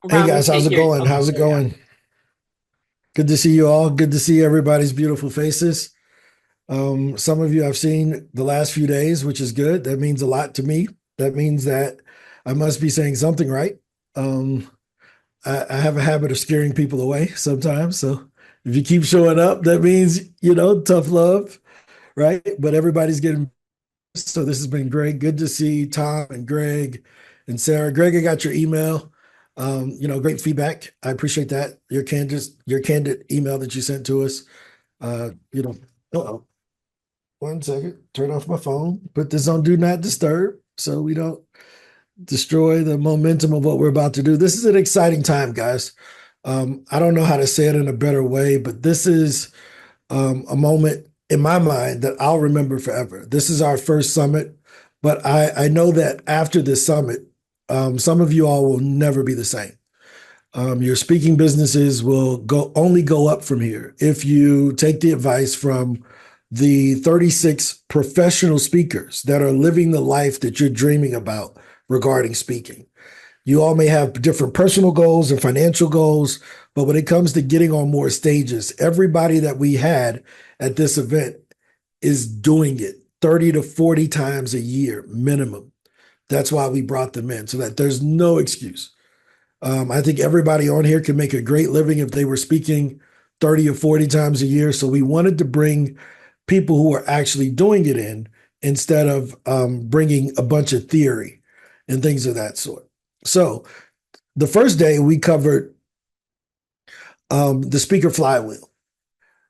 Hey around the guys, how's state it here in going? South How's it Florida. going? Good to see you all. Good to see everybody's beautiful faces. Some of you I've seen the last few days, which is good. That means a lot to me. That means that I must be saying something right. Um, I have a habit of scaring people away sometimes. So if you keep showing up, that means, tough love, right? But everybody's getting, so this has been great. Good to see Tom and Greg and Sarah. Greg, I got your email. Great feedback. I appreciate that. Your candid email that you sent to us. Uh, you know, oh, one second. Turn off my phone. Put this on do not disturb so we don't destroy the momentum of what we're about to do. This is an exciting time, guys. I don't know how to say it in a better way, but this is a moment in my mind that I'll remember forever. This is our first summit, but I know that after this summit, some of you all will never be the same. Your speaking businesses will only go up from here if you take the advice from the 36 professional speakers that are living the life that you're dreaming about regarding speaking. You all may have different personal goals and financial goals, but when it comes to getting on more stages, everybody that we had at this event is doing it 30 to 40 times a year minimum. That's why we brought them in, so that there's no excuse. I think everybody on here can make a great living if they were speaking 30 or 40 times a year. So we wanted to bring people who are actually doing it in instead of bringing a bunch of theory and things of that sort. So the first day we covered the speaker flywheel.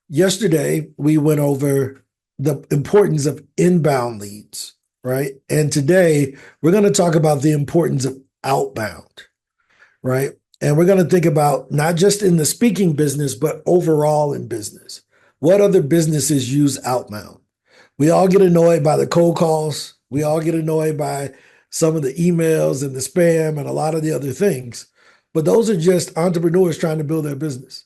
Yesterday we went over the importance of inbound leads, right? And today we're going to talk about the importance of outbound, right? And we're going to think about not just in the speaking business, but overall in business. What other businesses use outbound? We all get annoyed by the cold calls. We all get annoyed by some of the emails and the spam and a lot of the other things. But those are just entrepreneurs trying to build their business,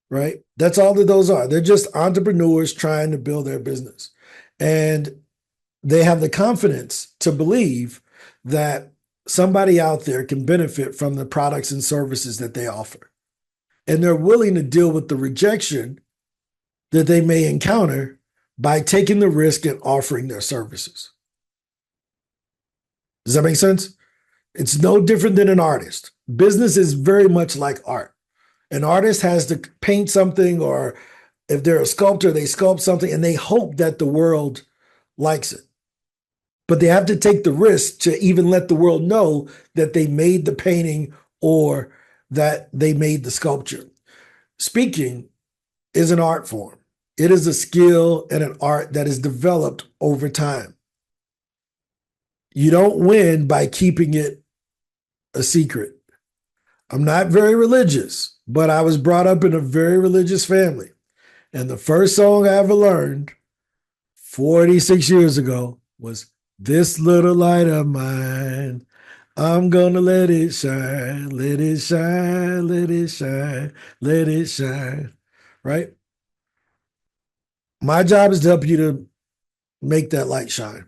right? That's all that those are. They're just entrepreneurs trying to build their business. And they have the confidence to believe that somebody out there can benefit from the products and services that they offer. And they're willing to deal with the rejection that they may encounter by taking the risk and offering their services. Does that make sense? It's no different than an artist. Business is very much like art. An artist has to paint something, or if they're a sculptor, they sculpt something and they hope that the world likes it. But they have to take the risk to even let the world know that they made the painting or that they made the sculpture. Speaking is an art form. It is a skill and an art that is developed over time. You don't win by keeping it a secret. I'm not very religious, but I was brought up in a very religious family. And the first song I ever learned 46 years ago was This Little Light of Mine. I'm gonna let it shine, let it shine, let it shine. Right? My job is to help you to make that light shine.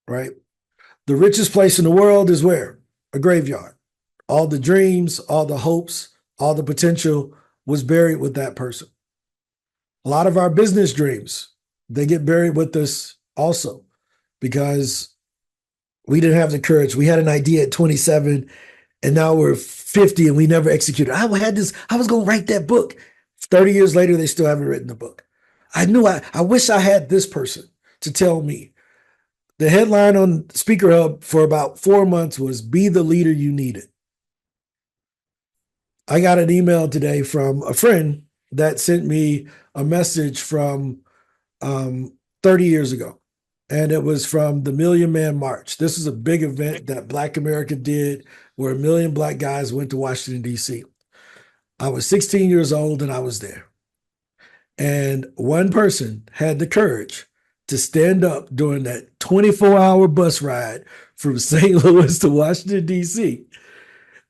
Right? The richest place in the world is where? A graveyard. All the dreams, all the hopes, all the potential was buried with that person. A lot of our business dreams, they get buried with us also because we didn't have the courage. We had an idea at 27 and now we're 50 and we never executed. I had this, I was going to write that book. 30 years later, they still haven't written the book. I wish I had this person to tell me. The headline on Speaker Hub for about 4 months was Be the Leader You Needed. I got an email today from a friend that sent me a message from 30 years ago. And it was from the Million Man March. This is a big event that Black America did where a million Black guys went to Washington, D.C. I was 16 years old and I was there. And one person had the courage to stand up during that 24-hour bus ride from St. Louis to Washington, D.C.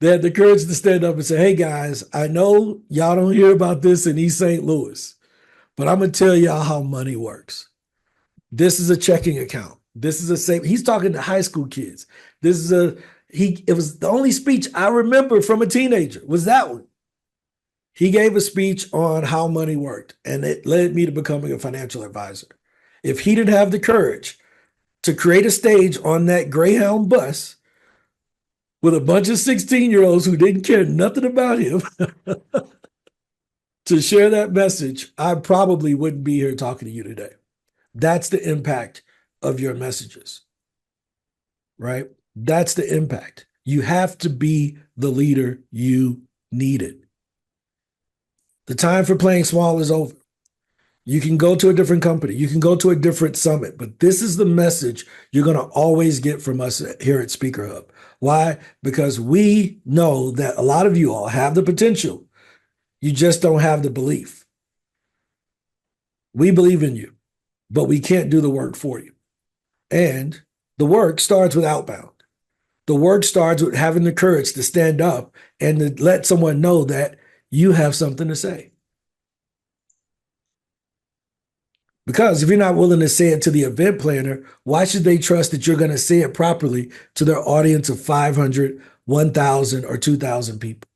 They had the courage to stand up and say, hey guys, I know y'all don't hear about this in East St. Louis, but I'm going to tell y'all how money works. This is a checking account. This is a safe. He's talking to high school kids. This is a It was the only speech I remember from a teenager was that one. He gave a speech on how money worked, and it led me to becoming a financial advisor. If he didn't have the courage to create a stage on that Greyhound bus with a bunch of 16-year-olds who didn't care nothing about him to share that message, I probably wouldn't be here talking to you today. That's the impact of your messages, right? That's the impact. You have to be the leader you needed. The time for playing small is over. You can go to a different company. You can go to a different summit, but this is the message you're going to always get from us here at Speaker Hub. Why? Because we know that a lot of you all have the potential. You just don't have the belief. We believe in you, but we can't do the work for you. And the work starts with outbound. The work starts with having the courage to stand up and to let someone know that you have something to say. Because if you're not willing to say it to the event planner, why should they trust that you're going to say it properly to their audience of 500, 1,000, or 2,000 people?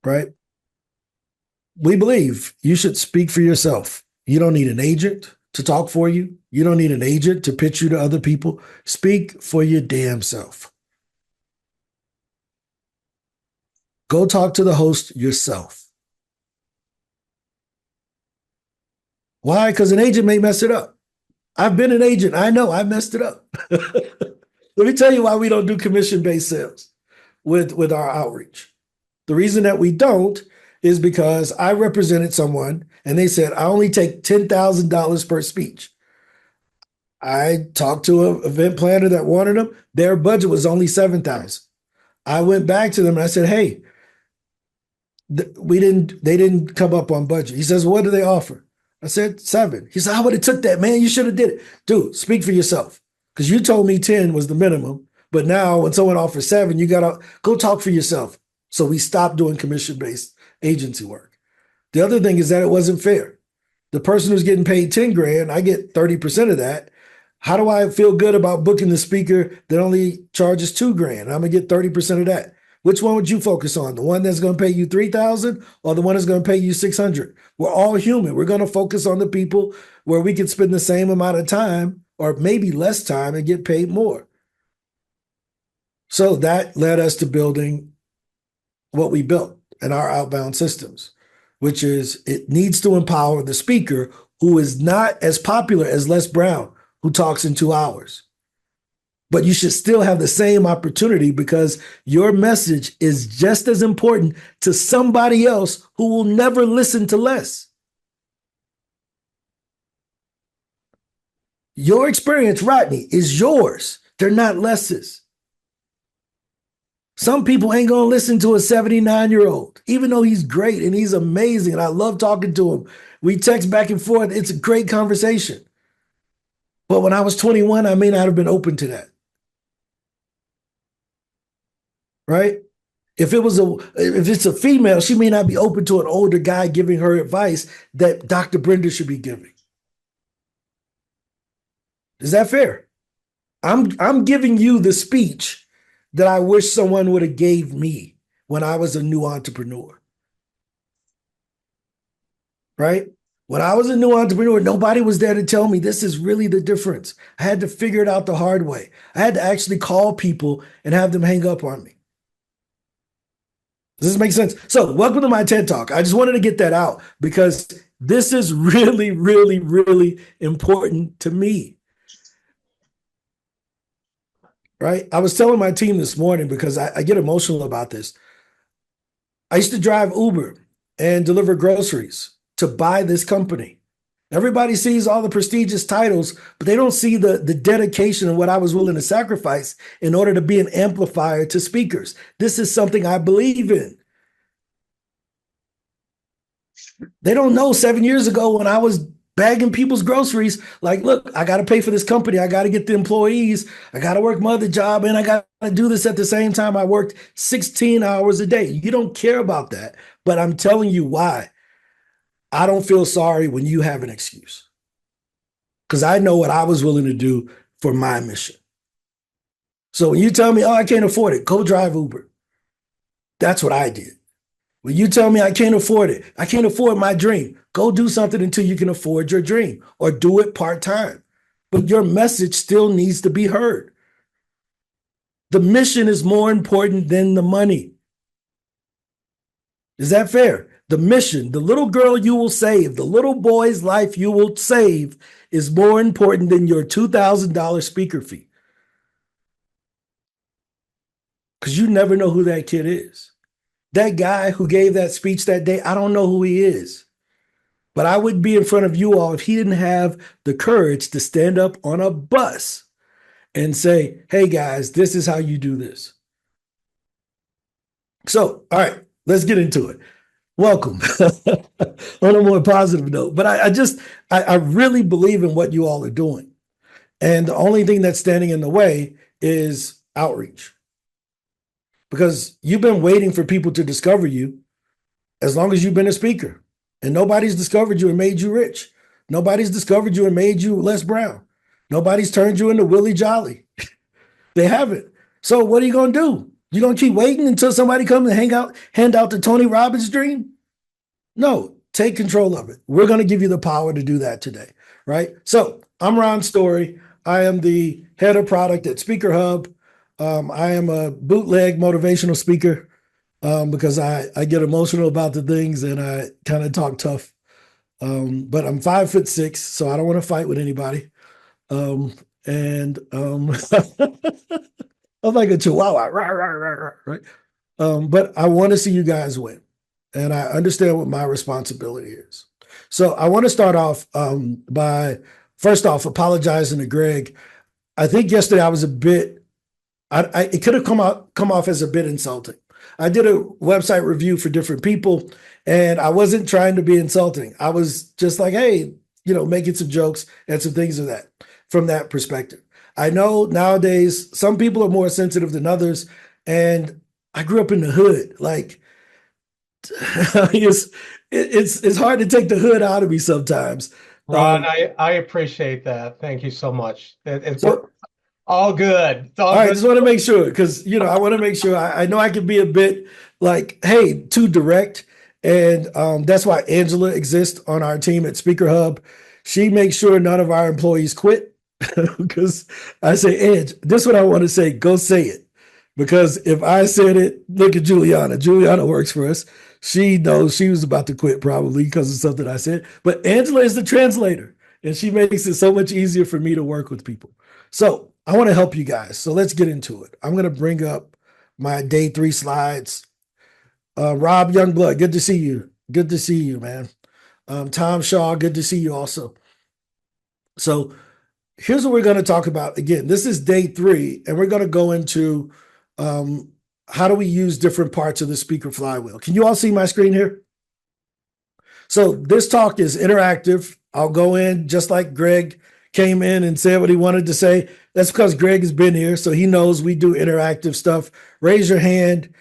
Right? We believe you should speak for yourself. You don't need an agent to talk for you. You don't need an agent to pitch you to other people. Speak for your damn self. Go talk to the host yourself. Why? Because an agent may mess it up. I've been an agent. I know I messed it up. Let me tell you why we don't do commission-based sales with our outreach. The reason that we don't is because I represented someone and they said, I only take $10,000 per speech. I talked to an event planner that wanted them. Their budget was only $7,000. I went back to them and I said, hey, they didn't come up on budget. He says, what do they offer? I said, 7. He said, I would have took that, man. You should have did it. Dude, speak for yourself. Because you told me 10 was the minimum. But now when someone offers 7, you got to go talk for yourself. So we stopped doing commission-based agency work. The other thing is that it wasn't fair. The person who's getting paid 10 grand, I get 30% of that. How do I feel good about booking the speaker that only charges 2 grand? I'm going to get 30% of that. Which one would you focus on? The one that's going to pay you 3,000 or the one that's going to pay you 600? We're all human. We're going to focus on the people where we can spend the same amount of time or maybe less time and get paid more. So that led us to building what we built in our outbound systems, which is it needs to empower the speaker who is not as popular as Les Brown, who talks in 2 hours. But you should still have the same opportunity because your message is just as important to somebody else who will never listen to Les. Your experience, Rodney, is yours. They're not Les's. Some people ain't going to listen to a 79-year-old, even though he's great and he's amazing. And I love talking to him. We text back and forth. It's a great conversation. But when I was 21, I may not have been open to that. Right? If it's a female, she may not be open to an older guy giving her advice that Dr. Brenda should be giving. Is that fair? I'm giving you the speech that I wish someone would have gave me when I was a new entrepreneur. Right? When I was a new entrepreneur, nobody was there to tell me this is really the difference. I had to figure it out the hard way. I had to actually call people and have them hang up on me. Does this make sense? So welcome to my TED Talk. I just wanted to get that out because this is really, really, really important to me. Right? I was telling my team this morning because I get emotional about this. I used to drive Uber and deliver groceries to buy this company. Everybody sees all the prestigious titles, but they don't see the dedication and what I was willing to sacrifice in order to be an amplifier to speakers. This is something I believe in. They don't know 7 years ago when I was bagging people's groceries, like, look, I got to pay for this company. I got to get the employees. I got to work my other job, and I got to do this at the same time. I worked 16 hours a day. You don't care about that, but I'm telling you why. I don't feel sorry when you have an excuse. because I know what I was willing to do for my mission. So when you tell me, oh, I can't afford it, go drive Uber. That's what I did. When you tell me I can't afford it, I can't afford my dream, go do something until you can afford your dream or do it part-time. But your message still needs to be heard. The mission is more important than the money. Is that fair? The mission, the little girl you will save, the little boy's life you will save is more important than your $2,000 speaker fee. Because you never know who that kid is. That guy who gave that speech that day, I don't know who he is. But I wouldn't be in front of you all if he didn't have the courage to stand up on a bus and say, hey guys, this is how you do this. So, all right, let's get into it. Welcome on a more positive note. But I really believe in what you all are doing. And the only thing that's standing in the way is outreach. Because you've been waiting for people to discover you as long as you've been a speaker. And nobody's discovered you and made you rich. Nobody's discovered you and made you Les Brown. Nobody's turned you into Willie Jolly. They haven't. So what are you going to do? You going to keep waiting until somebody comes and hand out the Tony Robbins dream? No, take control of it. We're going to give you the power to do that today, right? So I'm Ron Story. I am the head of product at Speaker Hub. I am a bootleg motivational speaker because I get emotional about the things and I kind of talk tough. But I'm 5'6", so I don't want to fight with anybody. I'm like a chihuahua, rah, rah, rah, rah, right? But I want to see you guys win. And I understand what my responsibility is. So I want to start off by, first off, apologizing to Greg. I think yesterday I was a bit, it could have come off as a bit insulting. I did a website review for different people, and I wasn't trying to be insulting. I was just like, hey, making some jokes and some things of that from that perspective. I know nowadays some people are more sensitive than others, and I grew up in the hood. Like, it's hard to take the hood out of me sometimes. Ron, I appreciate that. Thank you so much. It's all good. It's all right, good. I just want to make sure because I want to make sure. I know I can be a bit like, hey, too direct, and that's why Angela exists on our team at Speaker Hub. She makes sure none of our employees quit because I say, Ange, this is what I want to say. Go say it. Because if I said it, look at Juliana. Juliana works for us. She knows she was about to quit probably because of something I said. But Angela is the translator, and she makes it so much easier for me to work with people. So I want to help you guys. So let's get into it. I'm going to bring up my day 3 slides. Rob Youngblood, good to see you. Good to see you, man. Tom Shaw, good to see you also. So here's what we're going to talk about. Again, this is day 3, and we're going to go into how do we use different parts of the speaker flywheel. Can you all see my screen here? So this talk is interactive. I'll go in just like Greg came in and said what he wanted to say. That's because Greg has been here, so he knows we do interactive stuff. Raise your hand,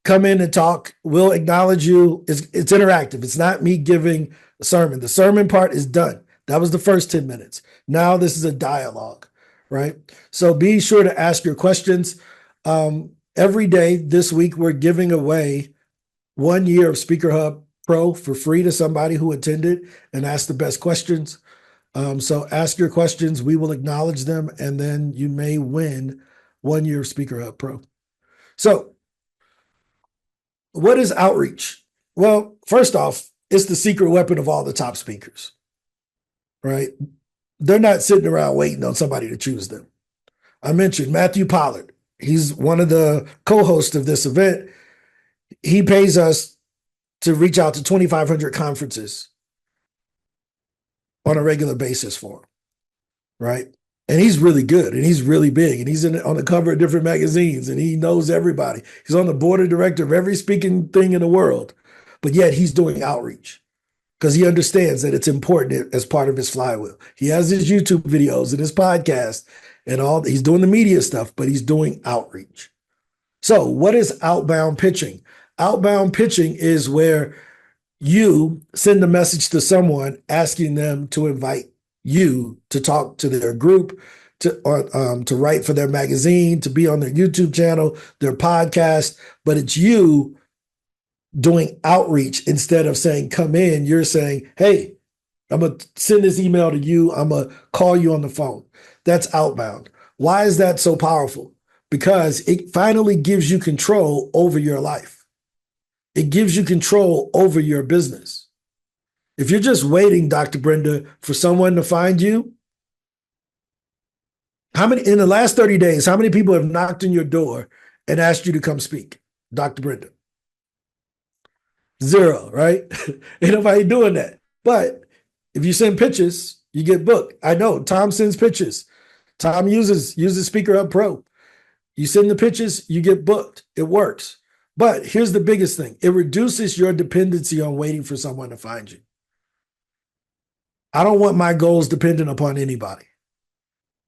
come in and talk. We'll acknowledge you. It's interactive. It's not me giving a sermon. The sermon part is done. That was the first 10 minutes. Now this is a dialogue, right? So be sure to ask your questions. Every day this week, we're giving away 1 year of Speaker Hub Pro for free to somebody who attended and asked the best questions. So ask your questions. We will acknowledge them, and then you may win 1 year of Speaker Hub Pro. So what is outreach? Well, first off, it's the secret weapon of all the top speakers, right? They're not sitting around waiting on somebody to choose them. I mentioned Matthew Pollard. He's one of the co-hosts of this event. He pays us to reach out to 2,500 conferences on a regular basis for him, right? And he's really good, and he's really big, and he's on the cover of different magazines, and he knows everybody. He's on the board of director of every speaking thing in the world, but yet he's doing outreach because he understands that it's important as part of his flywheel. He has his YouTube videos and his podcast and all. He's doing the media stuff, but he's doing outreach. So what is outbound pitching? Outbound pitching is where you send a message to someone asking them to invite you to talk to their group, to write for their magazine, to be on their YouTube channel, their podcast, but it's you doing outreach instead of saying, come in, you're saying, hey, I'm going to send this email to you. I'm going to call you on the phone. That's outbound. Why is that so powerful? Because it finally gives you control over your life. It gives you control over your business. If you're just waiting, Dr. Brenda, for someone to find you, how many in the last 30 days, how many people have knocked on your door and asked you to come speak, Dr. Brenda? Zero, right? Ain't nobody doing that. But if you send pictures, you get booked. I know Tom sends pictures. Tom uses SpeakerHub Pro. You send the pictures, you get booked. It works. But here's the biggest thing. It reduces your dependency on waiting for someone to find you. I don't want my goals dependent upon anybody.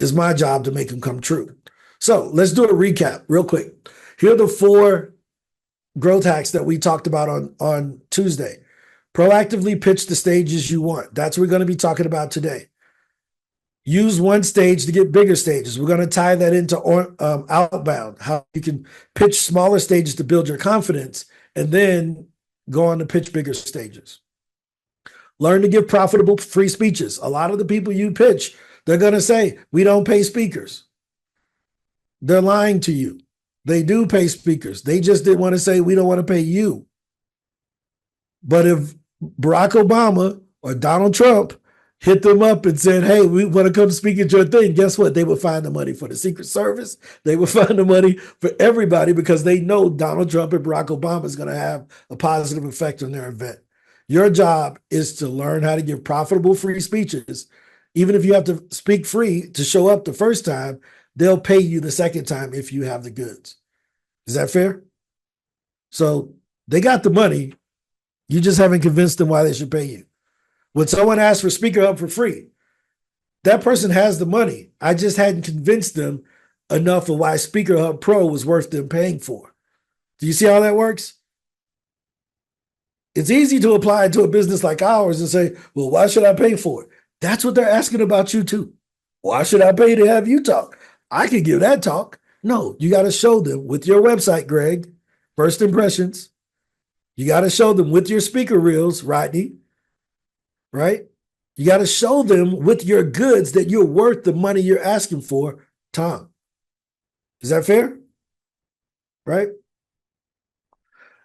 It's my job to make them come true. So let's do a recap real quick. Here are the 4 growth hacks that we talked about on Tuesday. Proactively pitch the stages you want. That's what we're going to be talking about today. Use one stage to get bigger stages. We're going to tie that into outbound, how you can pitch smaller stages to build your confidence and then go on to pitch bigger stages. Learn to give profitable free speeches. A lot of the people you pitch, they're going to say, we don't pay speakers. They're lying to you. They do pay speakers. They just didn't want to say, we don't want to pay you. But if Barack Obama or Donald Trump hit them up and said, hey, we want to come speak at your thing, guess what? They would find the money for the Secret Service. They would find the money for everybody because they know Donald Trump and Barack Obama is going to have a positive effect on their event. Your job is to learn how to give profitable free speeches. Even if you have to speak free to show up the first time, they'll pay you the second time if you have the goods. Is that fair? So they got the money. You just haven't convinced them why they should pay you. When someone asks for SpeakerHub for free, that person has the money. I just hadn't convinced them enough of why SpeakerHub Pro was worth them paying for. Do you see how that works? It's easy to apply it to a business like ours and say, well, why should I pay for it? That's what they're asking about you too. Why should I pay to have you talk? I could give that talk. No, you got to show them with your website, Greg, first impressions. You got to show them with your speaker reels, Rodney, right? You got to show them with your goods that you're worth the money you're asking for, Tom. Is that fair? Right?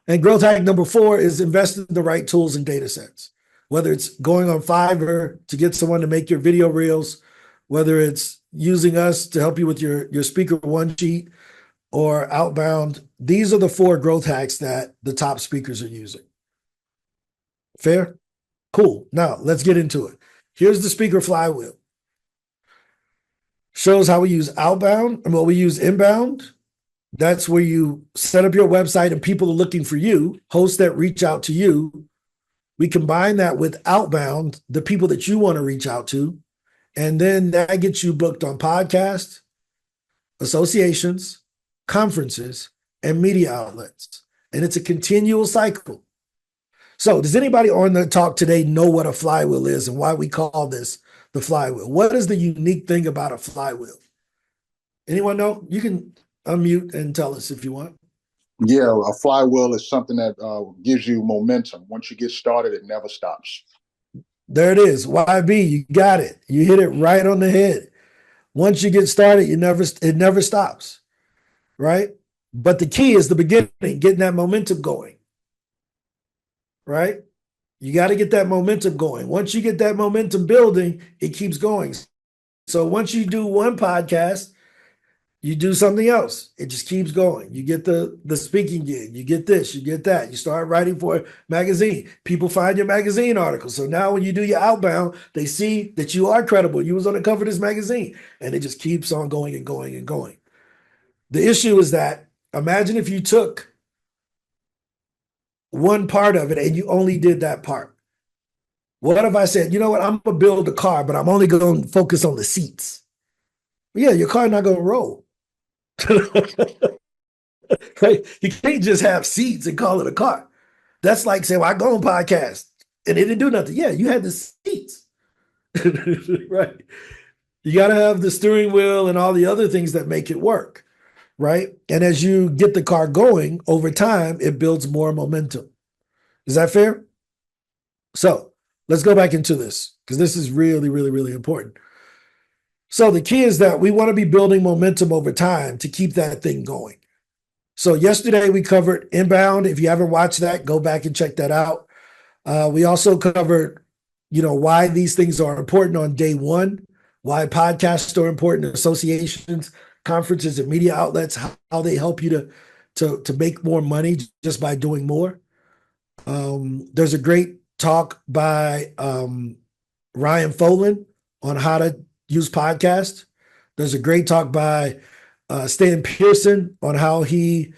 And growth hack number 4 is invest in the right tools and data sets. Whether it's going on Fiverr to get someone to make your video reels, whether it's using us to help you with your speaker one sheet or outbound, these are the 4 growth hacks that the top speakers are using. Fair? Cool. Now let's get into it. Here's the speaker flywheel. Shows how we use outbound and what we use inbound. That's where you set up your website and people are looking for you, hosts that reach out to you. We combine that with outbound, the people that you want to reach out to, and then that gets you booked on podcasts, associations, conferences, and media outlets. And it's a continual cycle. So does anybody on the talk today know what a flywheel is and why we call this the flywheel? What is the unique thing about a flywheel? Anyone know? You can unmute and tell us if you want. Yeah, a flywheel is something that gives you momentum. Once you get started, it never stops. There it is. YB, you got it. You hit it right on the head. Once you get started, it never stops, right? But the key is the beginning, getting that momentum going, right? You got to get that momentum going. Once you get that momentum building, it keeps going. So once you do one podcast, you do something else. It just keeps going. You get the speaking gig. You get this. You get that. You start writing for a magazine. People find your magazine articles. So now when you do your outbound, they see that you are credible. You was on the cover of this magazine. And it just keeps on going and going and going. The issue is that imagine if you took one part of it and you only did that part. What if I said, you know what, I'm going to build a car, but I'm only going to focus on the seats. Yeah, your car not going to roll. Right? You can't just have seats and call it a car. That's like saying, well, I go on podcast and it didn't do nothing. Yeah, you had the seats. Right? You got to have the steering wheel and all the other things that make it work, right? And as you get the car going over time, it builds more momentum. Is that fair? So let's go back into this because this is really, really, really important. So the key is that we want to be building momentum over time to keep that thing going. So yesterday we covered inbound. If you haven't watched that, go back and check that out. We also covered, why these things are important on day one, why podcasts are important, associations, conferences, and media outlets, how they help you to make more money just by doing more. There's a great talk by Ryan Folan on how to use podcasts. There's a great talk by Stan Pearson on how he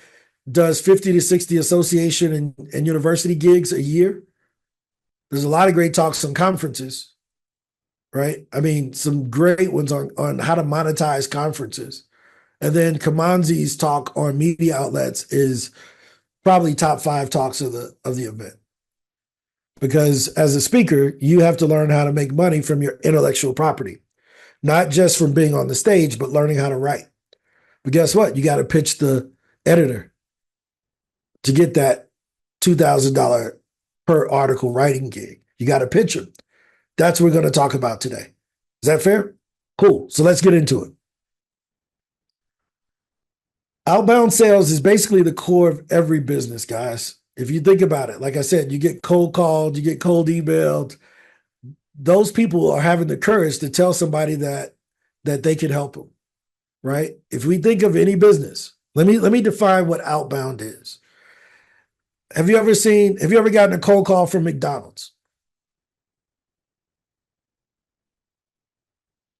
does 50 to 60 association and university gigs a year. There's a lot of great talks on conferences, right? I mean, some great ones on how to monetize conferences. And then Kamanzi's talk on media outlets is probably top 5 talks of the event. Because as a speaker, you have to learn how to make money from your intellectual property, not just from being on the stage, but learning how to write. But guess what? You got to pitch the editor to get that $2,000 per article writing gig. You got to pitch them. That's what we're going to talk about today. Is that fair? Cool. So let's get into it. Outbound sales is basically the core of every business, guys. If you think about it, like I said, you get cold called, you get cold emailed. Those people are having the courage to tell somebody that they can help them, right? If we think of any business, let me define what outbound is. Have you ever gotten a cold call from McDonald's?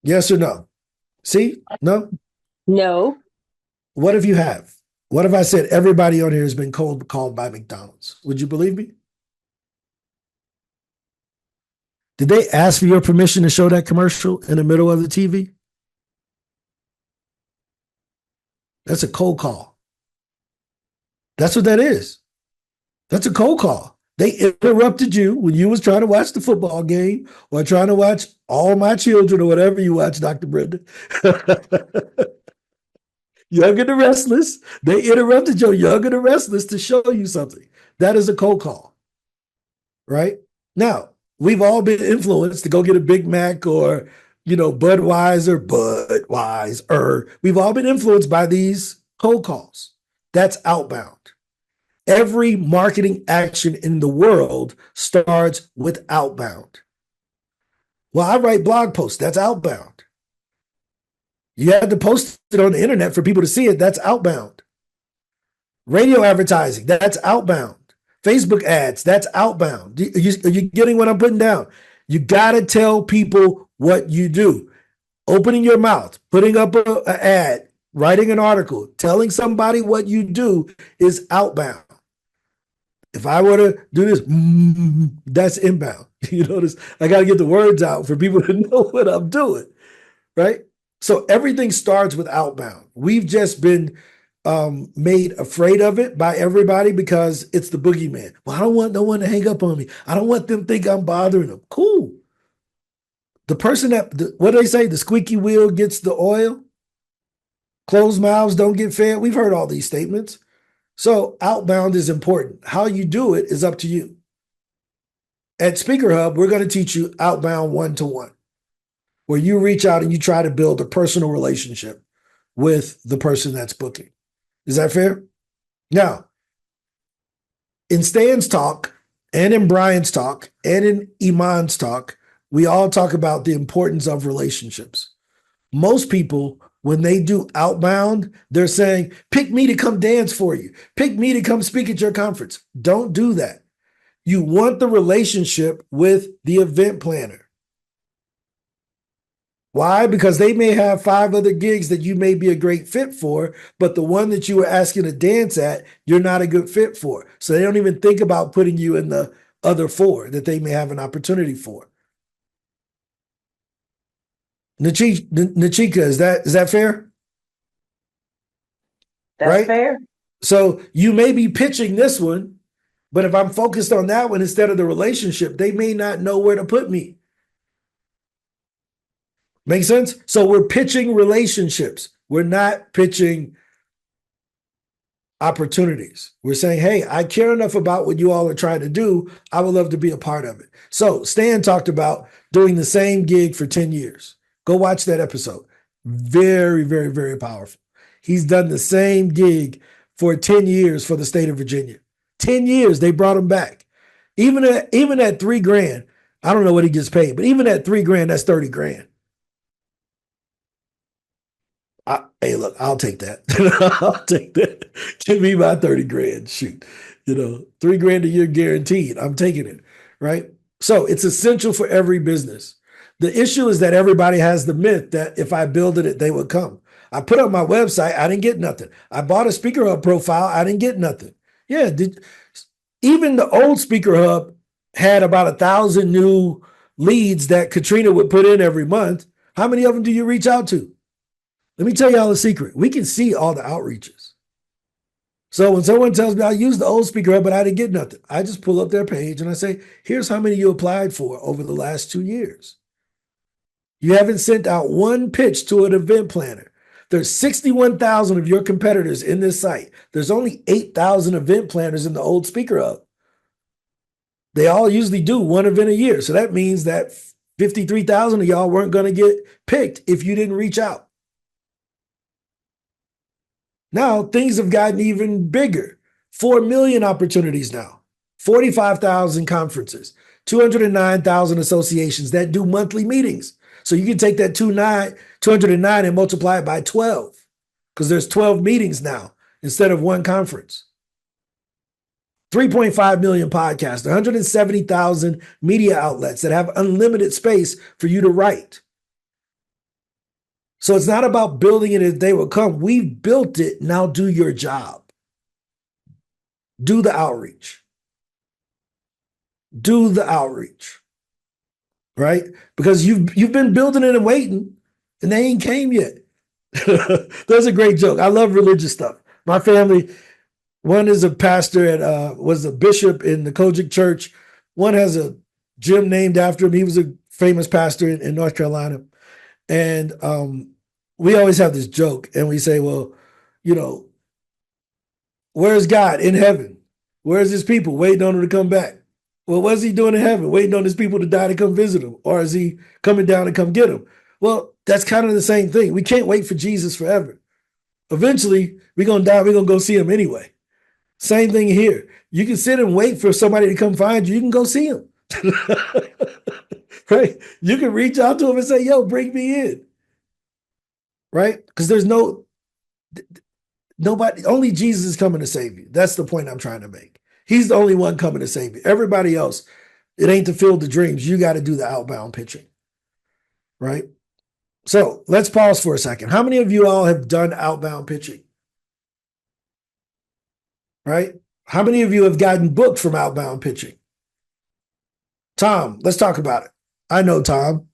Yes or no? See? No? No. What if you have? What if I said everybody on here has been cold called by McDonald's? Would you believe me? Did they ask for your permission to show that commercial in the middle of the TV? That's a cold call. That's what that is. That's a cold call. They interrupted you when you was trying to watch the football game or trying to watch All My Children or whatever you watch, Dr. Brenda. Young and the Restless. They interrupted your Young and the Restless to show you something. That is a cold call, right? Now, we've all been influenced to go get a Big Mac or, Budweiser. We've all been influenced by these cold calls. That's outbound. Every marketing action in the world starts with outbound. Well, I write blog posts. That's outbound. You had to post it on the internet for people to see it. That's outbound. Radio advertising. That's outbound. Facebook ads. That's outbound. Are you getting what I'm putting down? You got to tell people what you do. Opening your mouth, putting up an ad, writing an article, telling somebody what you do is outbound. If I were to do this, that's inbound. I got to get the words out for people to know what I'm doing, right? So everything starts with outbound. We've just been made afraid of it by everybody because it's the boogeyman. Well, I don't want no one to hang up on me. I don't want them to think I'm bothering them. Cool. The person what do they say? The squeaky wheel gets the oil. Closed mouths don't get fed. We've heard all these statements. So outbound is important. How you do it is up to you. At Speaker Hub, we're going to teach you outbound one-to-one, where you reach out and you try to build a personal relationship with the person that's booking. Is that fair? Now, in Stan's talk and in Brian's talk and in Iman's talk, we all talk about the importance of relationships. Most people, when they do outbound, they're saying, pick me to come dance for you. Pick me to come speak at your conference. Don't do that. You want the relationship with the event planner. Why? Because they may have 5 other gigs that you may be a great fit for, but the one that you were asking to dance at, you're not a good fit for. So they don't even think about putting you in the other 4 that they may have an opportunity for. Nachika, is that fair? That's right? fair. So you may be pitching this one, but if I'm focused on that one instead of the relationship, they may not know where to put me. Make sense? So we're pitching relationships. We're not pitching opportunities. We're saying, hey, I care enough about what you all are trying to do. I would love to be a part of it. So Stan talked about doing the same gig for 10 years. Go watch that episode. Very, very, very powerful. He's done the same gig for 10 years for the state of Virginia. 10 years, they brought him back. Even at $3,000, I don't know what he gets paid, but even at $3,000, that's 30 grand. Hey, look, I'll take that. I'll take that. Give me my 30 grand. Shoot, $3,000 a year guaranteed. I'm taking it. Right. So it's essential for every business. The issue is that everybody has the myth that if I build it, they would come. I put up my website, I didn't get nothing. I bought a Speaker Hub profile, I didn't get nothing. Yeah, even the old Speaker Hub had about 1,000 new leads that Katrina would put in every month. How many of them do you reach out to? Let me tell y'all a secret. We can see all the outreaches. So when someone tells me I used the old Speaker Hub, but I didn't get nothing, I just pull up their page and I say, here's how many you applied for over the last 2 years. You haven't sent out one pitch to an event planner. There's 61,000 of your competitors in this site. There's only 8,000 event planners in the old Speaker Hub. They all usually do one event a year. So that means that 53,000 of y'all weren't going to get picked if you didn't reach out. Now things have gotten even bigger. 4 million opportunities now, 45,000 conferences, 209,000 associations that do monthly meetings. So you can take that 209 and multiply it by 12 because there's 12 meetings now instead of one conference. 3.5 million podcasts, 170,000 media outlets that have unlimited space for you to write. So it's not about building it as they will come. We've built it. Now do your job. Do the outreach. Do the outreach. Right? Because you've been building it and waiting, and they ain't came yet. That's a great joke. I love religious stuff. My family, one is a pastor at was a bishop in the Kojic Church. One has a gym named after him. He was a famous pastor in North Carolina. And we always have this joke, and we say, well, where's God? In heaven. Where's his people? Waiting on him to come back. Well, what's he doing in heaven? Waiting on his people to die to come visit him? Or is he coming down to come get him? Well, that's kind of the same thing. We can't wait for Jesus forever. Eventually, we're going to die. We're going to go see him anyway. Same thing here. You can sit and wait for somebody to come find you. You can go see him. Right? You can reach out to him and say, yo, bring me in. Right? Because there's nobody, only Jesus is coming to save you. That's the point I'm trying to make. He's the only one coming to save you. Everybody else, it ain't to fill the dreams. You got to do the outbound pitching. Right? So let's pause for a second. How many of you all have done outbound pitching? Right? How many of you have gotten booked from outbound pitching? Tom, let's talk about it. I know Tom.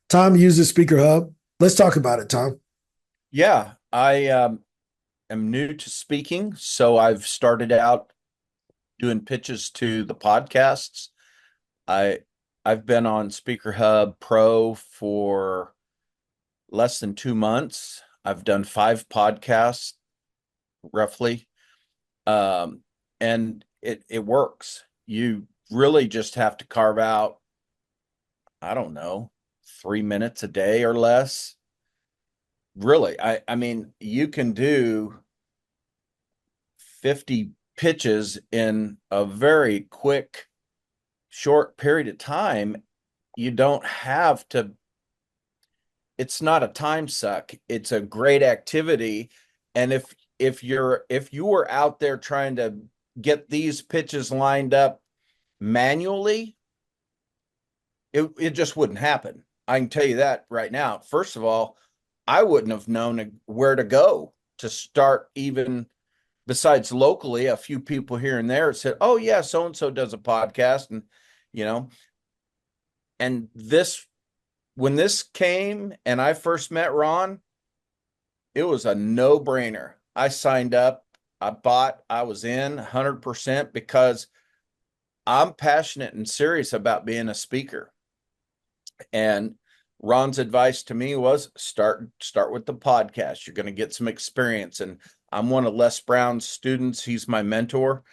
Tom uses Speaker Hub. Let's talk about it, Tom. Yeah, I am new to speaking, so I've started out doing pitches to the podcasts. I've been on Speaker Hub Pro for less than 2 months. I've done 5 podcasts, roughly, and it works. You really just have to carve out, I don't know, 3 minutes a day or less. Really, I mean, you can do 50 pitches in a very quick, short period of time. You don't have to, it's not a time suck. It's a great activity. And if you were out there trying to get these pitches lined up manually, it just wouldn't happen. I can tell you that right now. First of all, I wouldn't have known where to go to start, even besides locally. A few people here and there said, oh yeah, so-and-so does a podcast. And when this came and I first met Ron, it was a no-brainer. I signed up, I was in 100% because I'm passionate and serious about being a speaker. And Ron's advice to me was start with the podcast. You're going to get some experience. And I'm one of Les Brown's students. He's my mentor.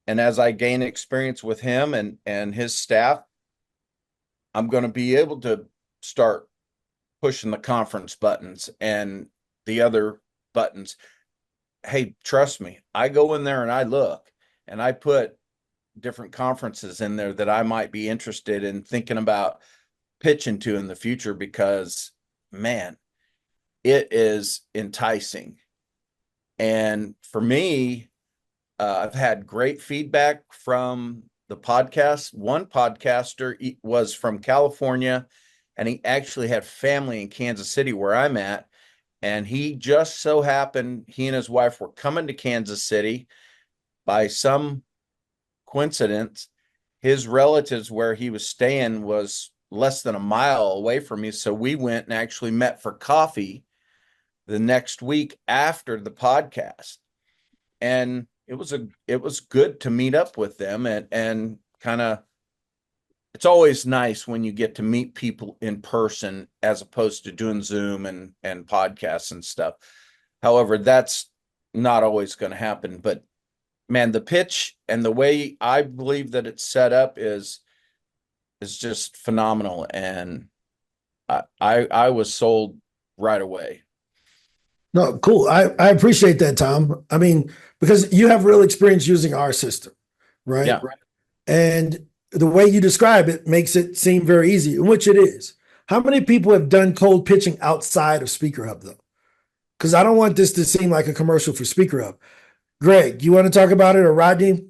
And as I gain experience with him and his staff, I'm going to be able to start pushing the conference buttons and the other buttons. Hey, trust me, I go in there and I look and I put different conferences in there that I might be interested in thinking about pitching to in the future, because man, it is enticing. And for me, I've had great feedback from the podcast. One podcaster was from California, and he actually had family in Kansas City where I'm at. And he just so happened, he and his wife were coming to Kansas City by some coincidence. His relatives where he was staying was less than a mile away from me. So we went and actually met for coffee the next week after the podcast. And it was good to meet up with them and kind of, it's always nice when you get to meet people in person as opposed to doing Zoom and podcasts and stuff. However, that's not always going to happen. But man, the pitch and the way I believe that it's set up is just phenomenal. And I was sold right away. No, cool. I appreciate that, Tom. I mean, because you have real experience using our system, right? Yeah. And the way you describe it makes it seem very easy, which it is. How many people have done cold pitching outside of Speaker Hub, though? Because I don't want this to seem like a commercial for Speaker Hub. Greg, you want to talk about it, or Rodney?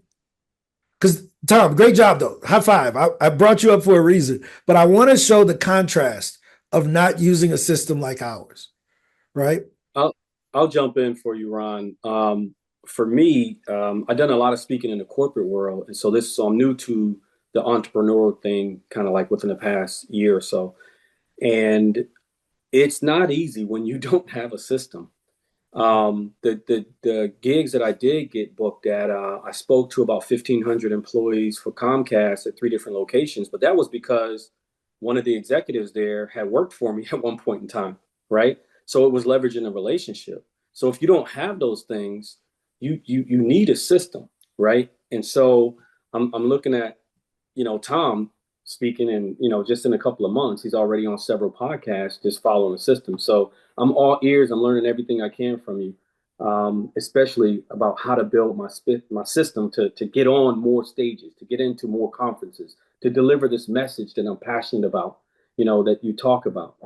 Because Tom, great job, though. High five. I brought you up for a reason, but I want to show the contrast of not using a system like ours, right? I'll jump in for you, Ron. For me, I've done a lot of speaking in the corporate world, and so I'm new to the entrepreneurial thing, kind of like within the past year or so. And it's not easy when you don't have a system. The gigs that I did get booked at, I spoke to about 1,500 employees for Comcast at 3 different locations, but that was because one of the executives there had worked for me at one point in time, right? So it was leveraging a relationship. So if you don't have those things, you need a system, right? And so I'm looking at, Tom speaking, and just in a couple of months, he's already on several podcasts just following the system. So I'm all ears. I'm learning everything I can from you, especially about how to build my system to get on more stages, to get into more conferences, to deliver this message that I'm passionate about, that you talk about,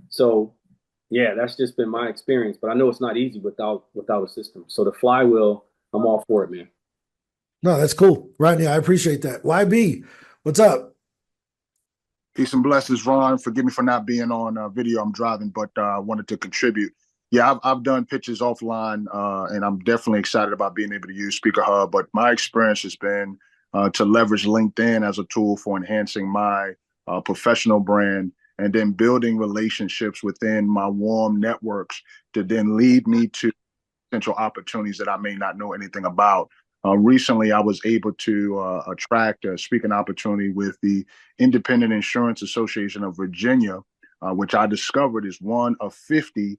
So yeah, that's just been my experience, but I know it's not easy without a system. So the flywheel, I'm all for it, man. No, that's cool. Rodney, I appreciate that. YB, what's up? Peace and blessings, Ron. Forgive me for not being on video. I'm driving, but I wanted to contribute. Yeah, I've done pitches offline, and I'm definitely excited about being able to use Speaker Hub. But my experience has been to leverage LinkedIn as a tool for enhancing my professional brand, and then building relationships within my warm networks to then lead me to potential opportunities that I may not know anything about. Recently, I was able to attract a speaking opportunity with the Independent Insurance Association of Virginia, which I discovered is one of 50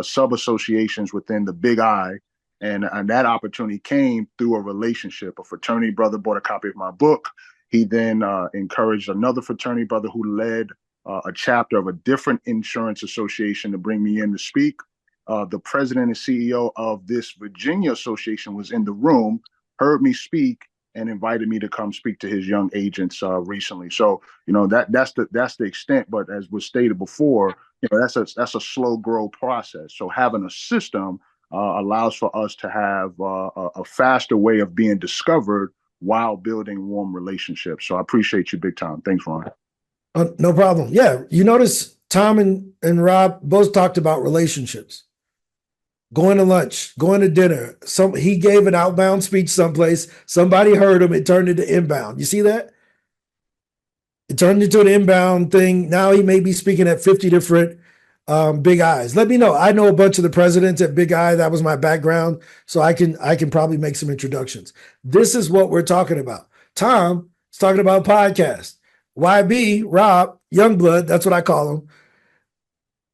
sub-associations within the Big I. And that opportunity came through a relationship. A fraternity brother bought a copy of my book. He then encouraged another fraternity brother who led a chapter of a different insurance association to bring me in to speak. The president and CEO of this Virginia association was in the room, heard me speak, and invited me to come speak to his young agents recently. So, that's the extent. But as was stated before, that's a slow grow process. So having a system allows for us to have a faster way of being discovered while building warm relationships. So I appreciate you big time. Thanks, Ron. No problem. Yeah, you notice Tom and Rob both talked about relationships. Going to lunch, going to dinner. He gave an outbound speech someplace. Somebody heard him. It turned into inbound. You see that? It turned into an inbound thing. Now he may be speaking at 50 different Big Eyes. Let me know. I know a bunch of the presidents at Big Eye. That was my background. So I can probably make some introductions. This is what we're talking about. Tom is talking about podcasts. YB, Rob, young blood. That's what I call him.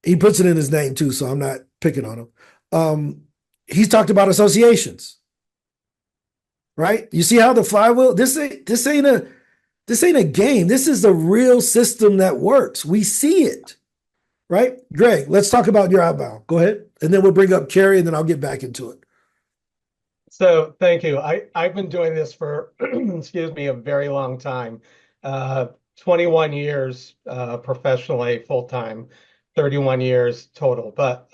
He puts it in his name too, so I'm not picking on him. He's talked about associations, right? You see how the flywheel, this ain't a game. This is a real system that works. We see it, right? Greg, let's talk about your outbound. Go ahead. And then we'll bring up Carrie and then I'll get back into it. So thank you. I've been doing this for, excuse me, a very long time. 21 years professionally, full-time, 31 years total. But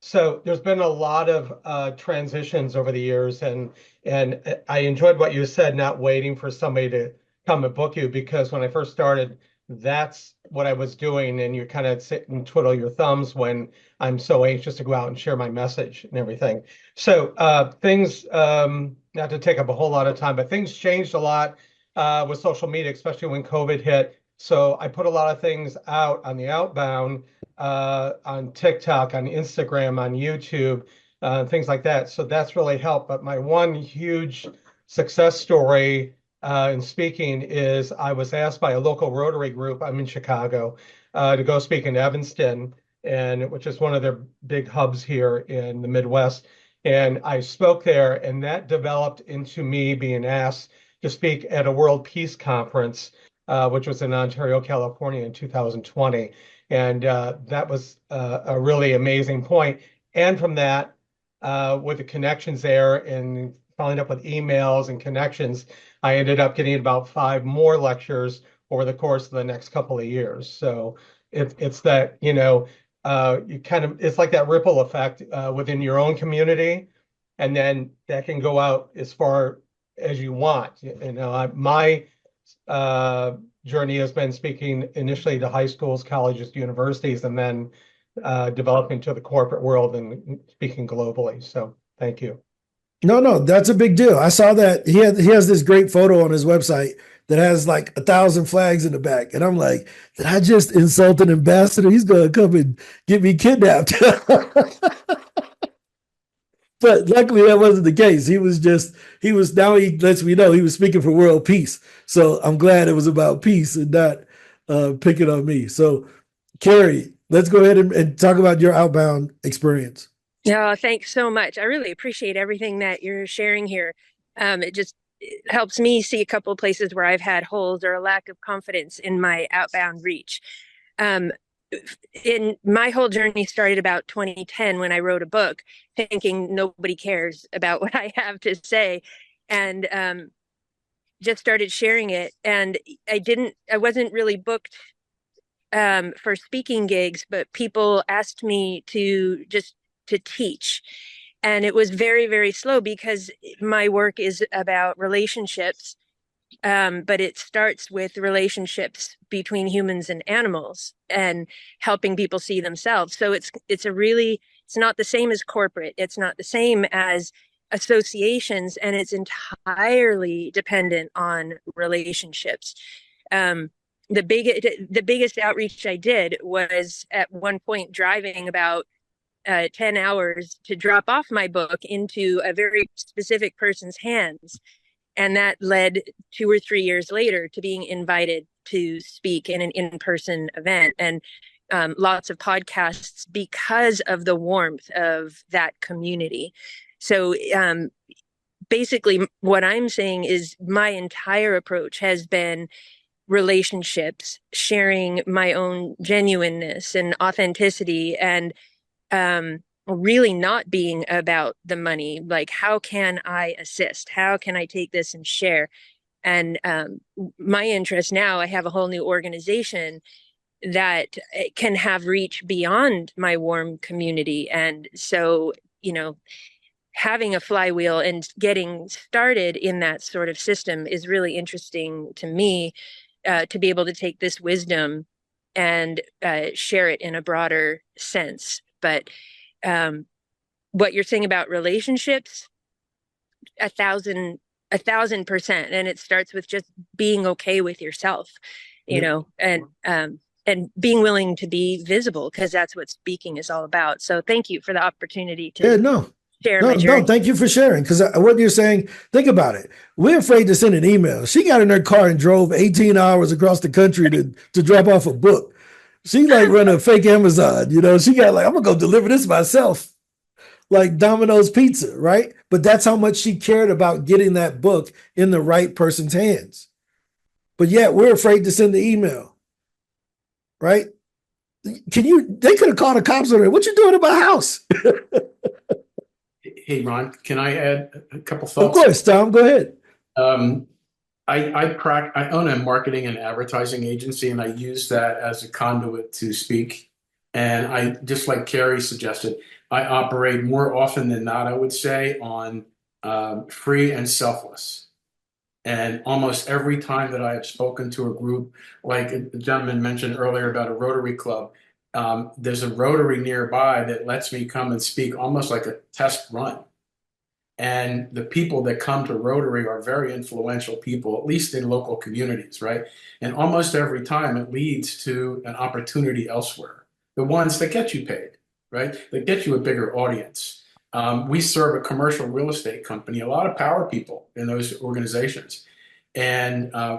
so there's been a lot of transitions over the years, and I enjoyed what you said, not waiting for somebody to come and book you, because when I first started, that's what I was doing, and you kind of sit and twiddle your thumbs when I'm so anxious to go out and share my message and everything. So things, not to take up a whole lot of time, but things changed a lot with social media, especially when COVID hit. So I put a lot of things out on the outbound, on TikTok, on Instagram, on YouTube, things like that. So that's really helped. But my one huge success story in speaking is I was asked by a local Rotary group, I'm in Chicago, to go speak in Evanston, and which is one of their big hubs here in the Midwest. And I spoke there, and that developed into me being asked to speak at a World Peace Conference, which was in Ontario, California in 2020. And that was a really amazing point. And from that, with the connections there and following up with emails and connections, I ended up getting about 5 more lectures over the course of the next couple of years. So it's that, you kind of, it's like that ripple effect within your own community, and then that can go out as far as you want. My journey has been speaking initially to high schools, colleges, universities, and then developing to the corporate world and speaking globally. So thank you. No, that's a big deal. I saw that he has this great photo on his website that has like 1,000 flags in the back. And I'm like, did I just insult an ambassador? He's going to come and get me kidnapped. But luckily that wasn't the case. Now he lets me know he was speaking for world peace. So I'm glad it was about peace and not picking on me. So Carrie, let's go ahead and talk about your outbound experience. Yeah, thanks so much. I really appreciate everything that you're sharing here. It helps me see a couple of places where I've had holes or a lack of confidence in my outbound reach. In my whole journey started about 2010 when I wrote a book thinking nobody cares about what I have to say, and just started sharing it. And I wasn't really booked for speaking gigs, but people asked me to teach. And it was very, very slow because my work is about relationships. But it starts with relationships between humans and animals and helping people see themselves. So it's not the same as corporate. It's not the same as associations, and it's entirely dependent on relationships. The biggest outreach I did was at one point driving about 10 hours to drop off my book into a very specific person's hands. And that led 2 or 3 years later to being invited to speak in an in-person event, and lots of podcasts because of the warmth of that community. So basically what I'm saying is my entire approach has been relationships, sharing my own genuineness and authenticity, and really not being about the money. Like, how can I assist? How can I take this and share? And my interest now, I have a whole new organization that can have reach beyond my warm community. And so, having a flywheel and getting started in that sort of system is really interesting to me, to be able to take this wisdom and share it in a broader sense. But what you're saying about relationships, 1,000%. And it starts with just being okay with yourself, and being willing to be visible, because that's what speaking is all about. So thank you for the opportunity to share No, my no, journey. thank you for sharing. Because what you're saying, think about it. We're afraid to send an email. She got in her car and drove 18 hours across the country to drop off a book. She like run a fake Amazon, you know. She got like, I'm gonna go deliver this myself, like Domino's Pizza, right? But that's how much she cared about getting that book in the right person's hands. But yet we're afraid to send the email, right? They could have called the cops on her. What you doing in my house? Hey, Ron, can I add a couple Of thoughts? course, Tom, go ahead. I own a marketing and advertising agency, and I use that as a conduit to speak. And I, just like Carrie suggested, I operate more often than not, I would say, on free and selfless. And almost every time that I have spoken to a group, like the gentleman mentioned earlier about a Rotary Club, there's a Rotary nearby that lets me come and speak almost like a test run. And the people that come to Rotary are very influential people, at least in local communities, right? And almost every time it leads to an opportunity elsewhere. The ones that get you paid, right? That get you a bigger audience. We serve a commercial real estate company, a lot of power people in those organizations. And I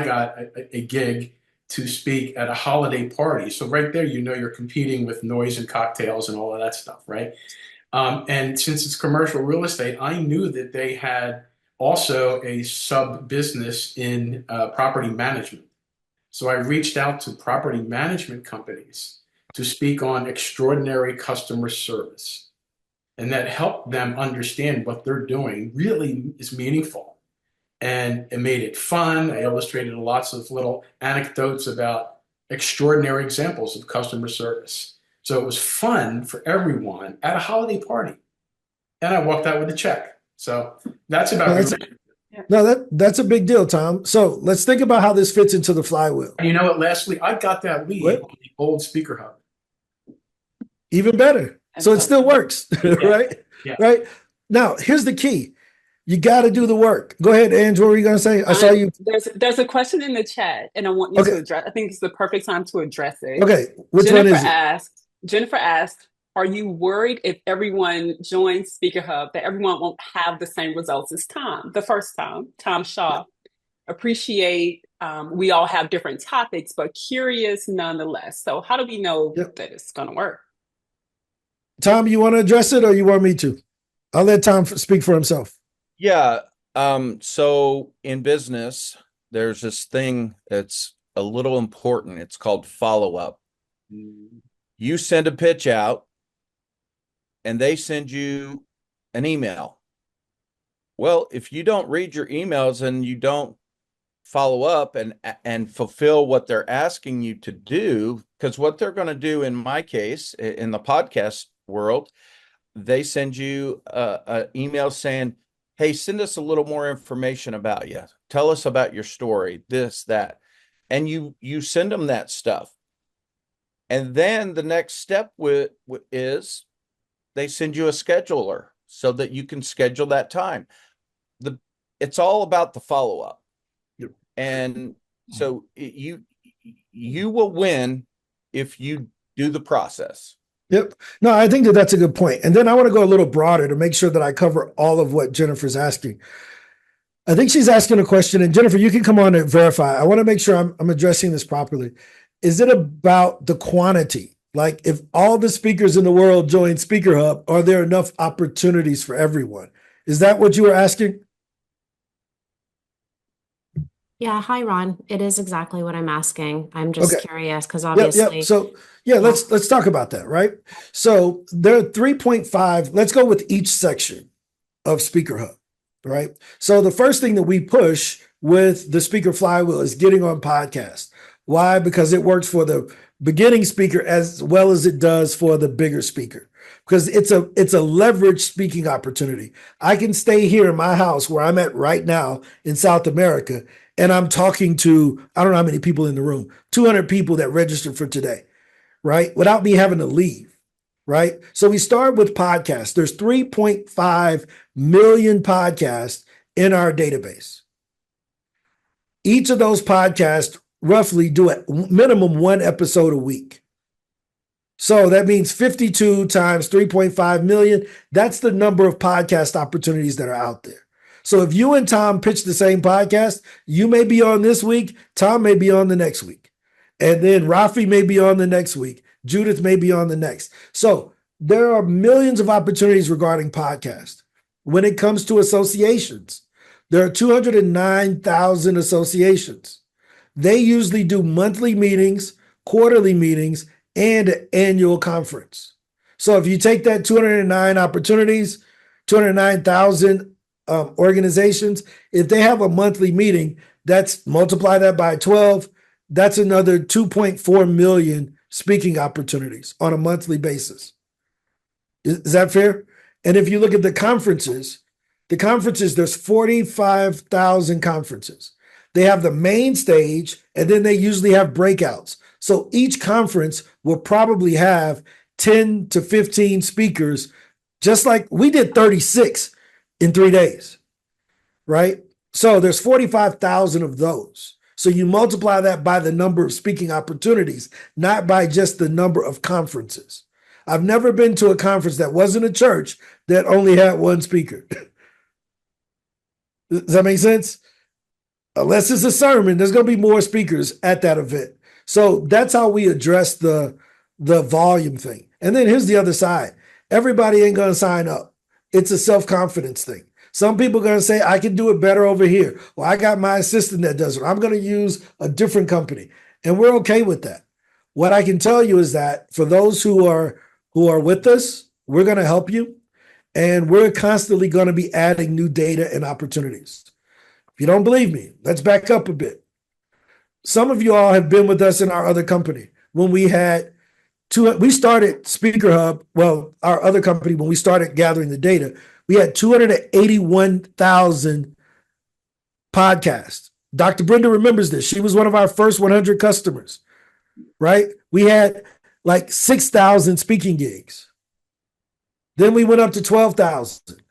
got a gig to speak at a holiday party. So right there, you know, you're competing with noise and cocktails and all of that stuff, right? And since it's commercial real estate, I knew that they had also a sub business in property management. So I reached out to property management companies to speak on extraordinary customer service. And that helped them understand what they're doing really is meaningful. And it made it fun. I illustrated lots of little anecdotes about extraordinary examples of customer service. So it was fun for everyone at a holiday party. And I walked out with a check. So that's about That's a big deal, Tom. So let's think about how this fits into the flywheel. And you know what? Lastly, I got that lead What? on the old Speaker Hub. Even better. So it still works, right? Yeah. Right. Now, here's the key. You got to do the work. Go ahead, Andrew. What were you going to say? I saw you. There's a question in the chat, and I want you Okay. to address. I think it's the perfect time to address it. Okay. Which one is it? Jennifer asked, are you worried if everyone joins Speaker Hub that everyone won't have the same results as Tom, the first time? Tom Shaw. Appreciate we all have different topics, but curious nonetheless. So how do we know that it's going to work? Tom, you want to address it or you want me to? I'll let Tom speak for himself. Yeah. So in business, there's this thing that's a little important. It's called follow-up. You send a pitch out and they send you an email. Well, if you don't read your emails and you don't follow up and fulfill what they're asking you to do, because what they're going to do in my case, in the podcast world, they send you an email saying, hey, send us a little more information about you. Tell us about your story, this, that. And you send them that stuff. And then the next step is they send you a scheduler so that you can schedule that time. It's all about the follow-up. Yep. And so you will win if you do the process. Yep. No, I think that's a good point. And then I want to go a little broader to make sure that I cover all of what Jennifer's asking. I think she's asking a question, and Jennifer, you can come on and verify. I want to make sure I'm addressing this properly. Is it about the quantity? Like if all the speakers in the world join Speaker Hub, are there enough opportunities for everyone? Is that what you were asking? Yeah, hi Ron. It is exactly what I'm asking. I'm just Okay. curious because obviously. Yep. So let's talk about that, right? So there are 3.5. Let's go with each section of Speaker Hub, right? So the first thing that we push with the Speaker Flywheel is getting on podcast. Why? Because it works for the beginning speaker as well as it does for the bigger speaker. Because it's a leveraged speaking opportunity. I can stay here in my house where I'm at right now in South America, and I'm talking to, I don't know how many people in the room, 200 people that registered for today, right? Without me having to leave, right? So we start with podcasts. There's 3.5 million podcasts in our database. Each of those podcasts roughly do a minimum one episode a week. So that means 52 times 3.5 million. That's the number of podcast opportunities that are out there. So if you and Tom pitch the same podcast, you may be on this week, Tom may be on the next week. And then Rafi may be on the next week. Judith may be on the next. So there are millions of opportunities regarding podcasts. When it comes to associations, there are 209,000 associations. They usually do monthly meetings, quarterly meetings, and an annual conference. So if you take that 209 opportunities, 209,000 organizations, if they have a monthly meeting, that's multiply that by 12, that's another 2.4 million speaking opportunities on a monthly basis. Is that fair? And if you look at the conferences, there's 45,000 conferences. They have the main stage, and then they usually have breakouts. So each conference will probably have 10 to 15 speakers, just like we did 36 in 3 days, right? So there's 45,000 of those. So you multiply that by the number of speaking opportunities, not by just the number of conferences. I've never been to a conference that wasn't a church that only had one speaker. Does that make sense? Unless it's a sermon, there's going to be more speakers at that event. So that's how we address the volume thing. And then here's the other side. Everybody ain't going to sign up. It's a self-confidence thing. Some people are going to say, I can do it better over here. Or I got my assistant that does it. I'm going to use a different company. And we're okay with that. What I can tell you is that for those who are with us, we're going to help you. And we're constantly going to be adding new data and opportunities. If you don't believe me, let's back up a bit. Some of you all have been with us in our other company. When we started Speaker Hub, well, our other company, when we started gathering the data, we had 281,000 podcasts. Dr. Brenda remembers this. She was one of our first 100 customers, right? We had like 6,000 speaking gigs. Then we went up to 12,000.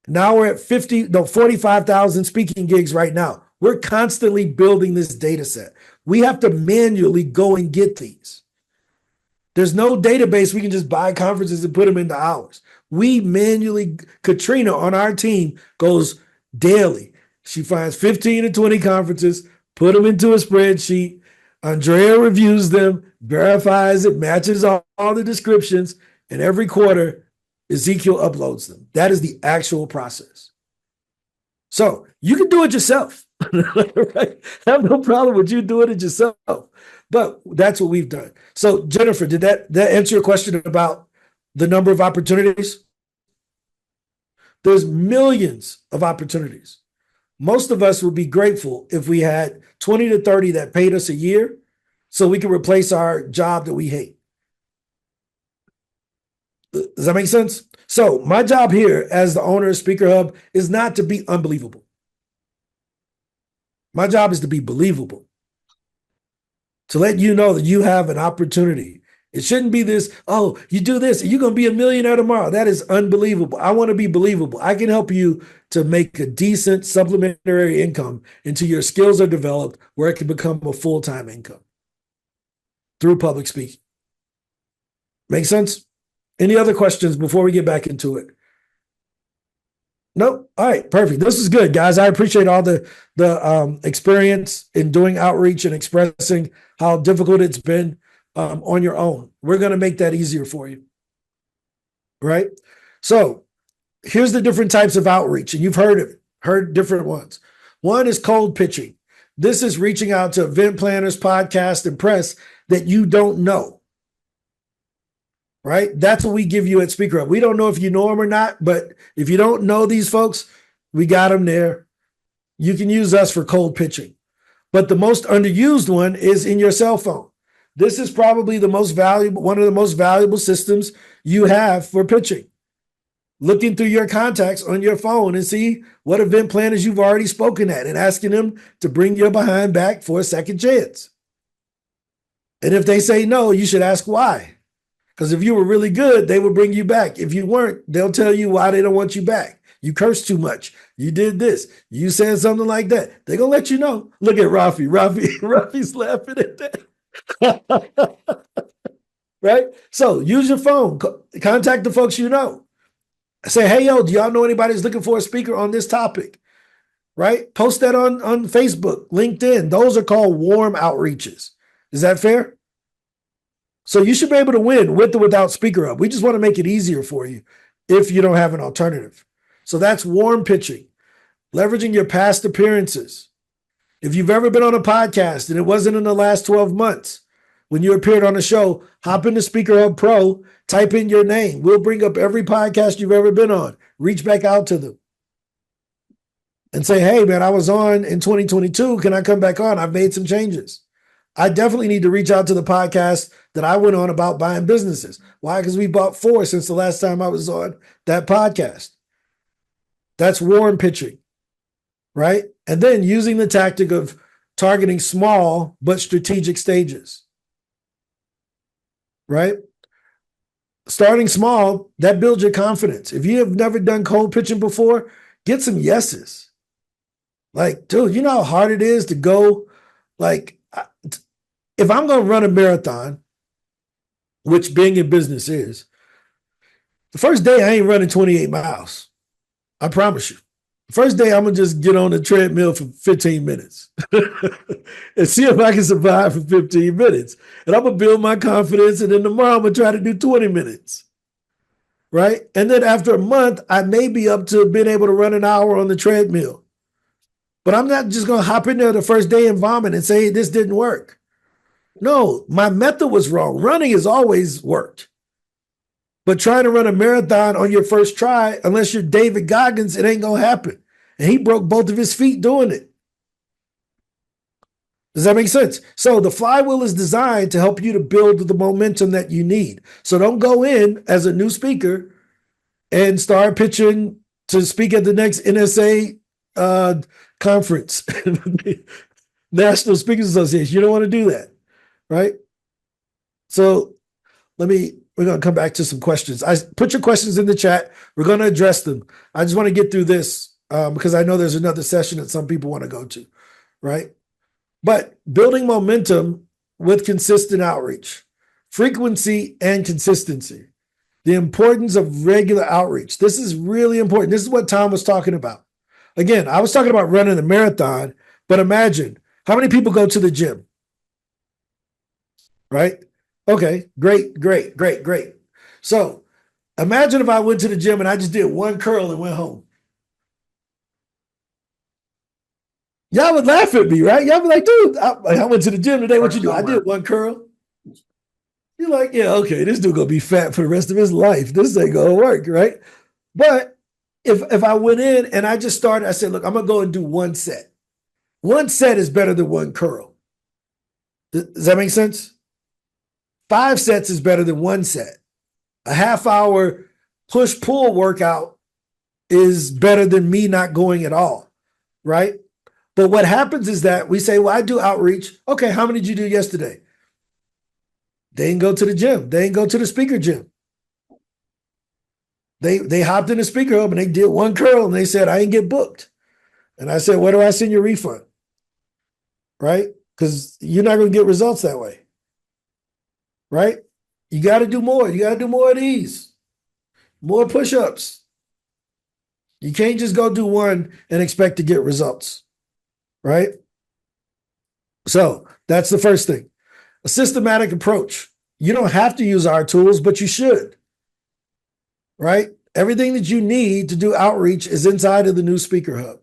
Now we're at 45,000 speaking gigs right now. We're constantly building this data set. We have to manually go and get these. There's no database we can just buy conferences and put them into ours. We manually, Katrina on our team goes daily. She finds 15 to 20 conferences, put them into a spreadsheet. Andrea reviews them, verifies it, matches all the descriptions, and every quarter, Ezekiel uploads them. That is the actual process. So you can do it yourself. Right? I have no problem with you doing it yourself. But that's what we've done. So Jennifer, did that answer your question about the number of opportunities? There's millions of opportunities. Most of us would be grateful if we had 20 to 30 that paid us a year so we can replace our job that we hate. Does that make sense? So my job here as the owner of Speaker Hub is not to be unbelievable. My job is to be believable. To let you know that you have an opportunity. It shouldn't be this, oh, you do this and you're going to be a millionaire tomorrow. That is unbelievable. I want to be believable. I can help you to make a decent supplementary income until your skills are developed where it can become a full-time income through public speaking. Make sense? Any other questions before we get back into it? Nope. All right, perfect. This is good, guys. I appreciate all the experience in doing outreach and expressing how difficult it's been on your own. We're going to make that easier for you. Right? So here's the different types of outreach, and you've heard different ones. One is cold pitching. This is reaching out to event planners, podcasts, and press that you don't know. Right? That's what we give you at Speaker Hub. We don't know if you know them or not, but if you don't know these folks, we got them there. You can use us for cold pitching. But the most underused one is in your cell phone. This is probably the most valuable, one of the most valuable systems you have for pitching. Looking through your contacts on your phone and see what event planners you've already spoken at and asking them to bring your behind back for a second chance. And if they say no, you should ask why. Because if you were really good, they would bring you back. If you weren't, they'll tell you why they don't want you back. You cursed too much. You did this. You said something like that. They're going to let you know. Look at Rafi. Rafi's laughing at that. right? So use your phone, contact the folks you know. Say, hey, yo, do y'all know anybody who's looking for a speaker on this topic? Right? Post that on Facebook, LinkedIn. Those are called warm outreaches. Is that fair? So you should be able to win with or without SpeakerHub. We just want to make it easier for you if you don't have an alternative. So that's warm pitching, leveraging your past appearances. If you've ever been on a podcast and it wasn't in the last 12 months, when you appeared on a show, hop into SpeakerHub Pro, type in your name. We'll bring up every podcast you've ever been on. Reach back out to them and say, hey, man, I was on in 2022. Can I come back on? I've made some changes. I definitely need to reach out to the podcast that I went on about buying businesses. Why? Because we bought 4 since the last time I was on that podcast. That's warm pitching, right? And then using the tactic of targeting small but strategic stages, right? Starting small, that builds your confidence. If you have never done cold pitching before, get some yeses. Like, dude, you know how hard it is to go, like, if I'm going to run a marathon, which being in business is, the first day I ain't running 28 miles. I promise you. The first day I'm going to just get on the treadmill for 15 minutes and see if I can survive for 15 minutes. And I'm going to build my confidence. And then tomorrow I'm going to try to do 20 minutes. Right? And then after a month, I may be up to being able to run an hour on the treadmill. But I'm not just going to hop in there the first day and vomit and say, hey, this didn't work. No, my method was wrong. Running has always worked. But trying to run a marathon on your first try, unless you're David Goggins, it ain't going to happen. And he broke both of his feet doing it. Does that make sense? So the flywheel is designed to help you to build the momentum that you need. So don't go in as a new speaker and start pitching to speak at the next NSA conference, National Speakers Association. You don't want to do that, right? So we're going to come back to some questions. I put your questions in the chat. We're going to address them. I just want to get through this because I know there's another session that some people want to go to, right? But building momentum with consistent outreach, frequency and consistency, the importance of regular outreach. This is really important. This is what Tom was talking about. Again, I was talking about running a marathon, but imagine how many people go to the gym, right? Okay, great. So imagine if I went to the gym and I just did one curl and went home. Y'all would laugh at me, right? Y'all be like, dude, I went to the gym today. What you do? I did one curl. You're like, yeah, okay, this dude gonna be fat for the rest of his life. This ain't gonna work, right? But if I went in and I just started, I said, look, I'm gonna go and do one set. One set is better than one curl. Does that make sense? 5 sets is better than one set. A half-hour push-pull workout is better than me not going at all, right? But what happens is that we say, well, I do outreach. Okay, how many did you do yesterday? They didn't go to the gym. They didn't go to the speaker gym. They hopped in the speaker hub and they did one curl and they said, I didn't get booked. And I said, where do I send your refund? Right? Because you're not going to get results that way. Right? You got to do more. You got to do more of these. More push-ups. You can't just go do one and expect to get results. Right? So that's the first thing. A systematic approach. You don't have to use our tools, but you should. Right? Everything that you need to do outreach is inside of the new Speaker Hub.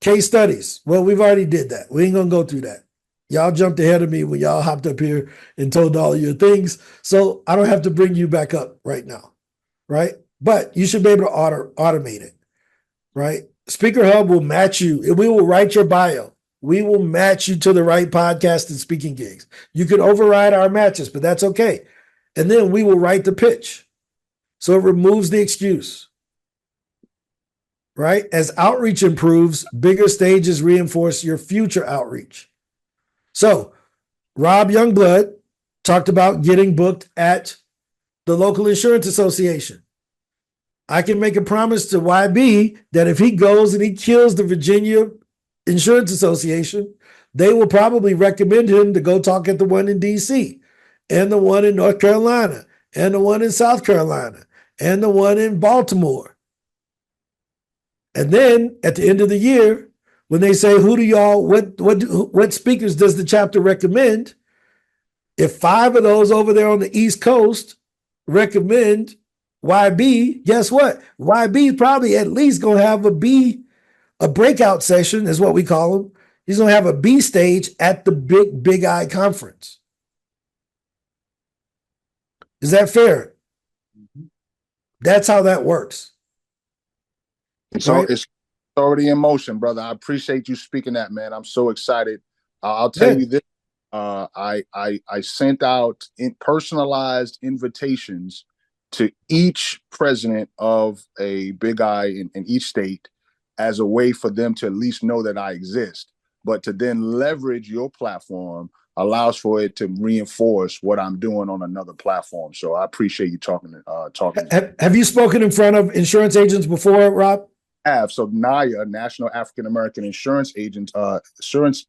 Case studies. Well, we've already did that. We ain't going to go through that. Y'all jumped ahead of me when y'all hopped up here and told all of your things. So I don't have to bring you back up right now. Right? But you should be able to automate it. Right? Speaker Hub will match you. We will write your bio. We will match you to the right podcast and speaking gigs. You can override our matches, but that's okay. And then we will write the pitch. So it removes the excuse. Right? As outreach improves, bigger stages reinforce your future outreach. So Rob Youngblood talked about getting booked at the local insurance association. I can make a promise to YB that if he goes and he kills the Virginia Insurance Association, they will probably recommend him to go talk at the one in DC. and the one in North Carolina, and the one in South Carolina, and the one in Baltimore. And then at the end of the year, when they say, who do y'all, what speakers does the chapter recommend? If 5 of those over there on the East Coast recommend YB, guess what? YB is probably at least going to have a breakout session is what we call them. He's going to have a B stage at the Big I conference. Is that fair? That's how that works. So right? it's already in motion, brother. I appreciate you speaking that, man. I'm so excited. I'll tell you this. I sent out personalized invitations to each president of a Big I in each state as a way for them to at least know that I exist. But to then leverage your platform allows for it to reinforce what I'm doing on another platform. So I appreciate you talking. Have you spoken in front of insurance agents before, Rob? So NAIA, National African American Insurance Agents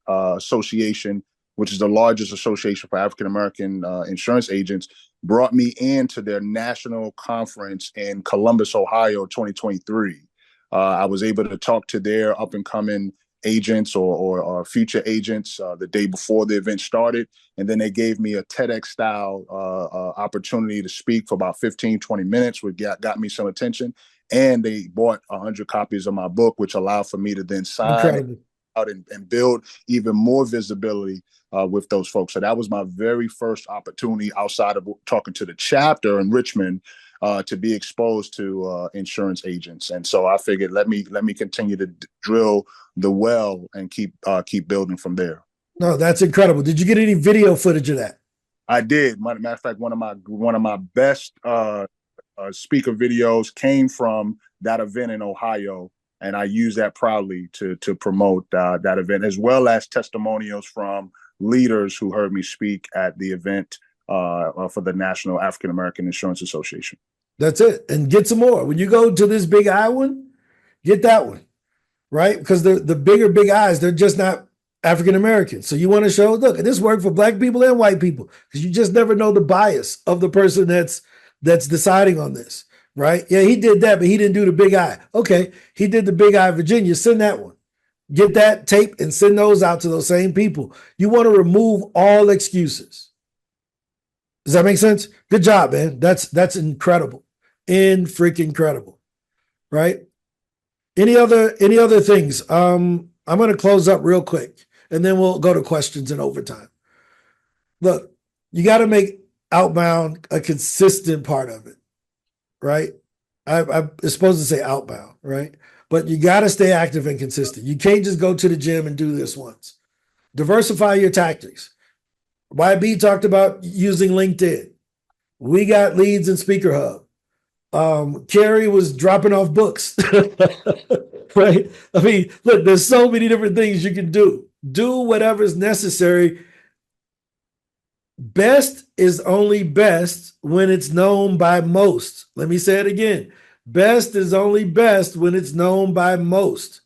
Association, which is the largest association for African American insurance agents, brought me into their national conference in Columbus, Ohio, 2023. I was able to talk to their up and coming agents or future agents the day before the event started. And then they gave me a TEDx style opportunity to speak for about 15, 20 minutes, which got me some attention. And they bought 100 copies of my book, which allowed for me to then sign out and build even more visibility with those folks. So that was my very first opportunity outside of talking to the chapter in Richmond to be exposed to insurance agents. And so I figured, let me continue to drill the well and keep building from there. No, that's incredible. Did you get any video footage of that? I did. Matter of fact, one of my best speaker videos came from that event in Ohio, and I use that proudly to promote that event, as well as testimonials from leaders who heard me speak at the event for the National African American Insurance Association. That's it. And get some more. When you go to this Big I one, get that one, right? Because the bigger Big I's, they're just not African American. So you want to show, look, this worked for Black people and white people, because you just never know the bias of the person that's deciding on this, right? Yeah, he did that, but he didn't do the Big I. Okay, he did the Big I Virginia. Send that one. Get that tape and send those out to those same people. You want to remove all excuses. Does that make sense? Good job, man. That's incredible. Freaking incredible. Right? Any other things? I'm going to close up real quick and then we'll go to questions in overtime. Look, you got to make outbound a consistent part of it, right? I'm supposed to say outbound, right? But you got to stay active and consistent. You can't just go to the gym and do this once. Diversify your tactics. YB talked about using LinkedIn. We got leads in Speaker Hub. Carrie was dropping off books, right? I mean, look, there's so many different things you can do. Do whatever's necessary. Best is only best when it's known by most. Let me say it again. Best is only best when it's known by most.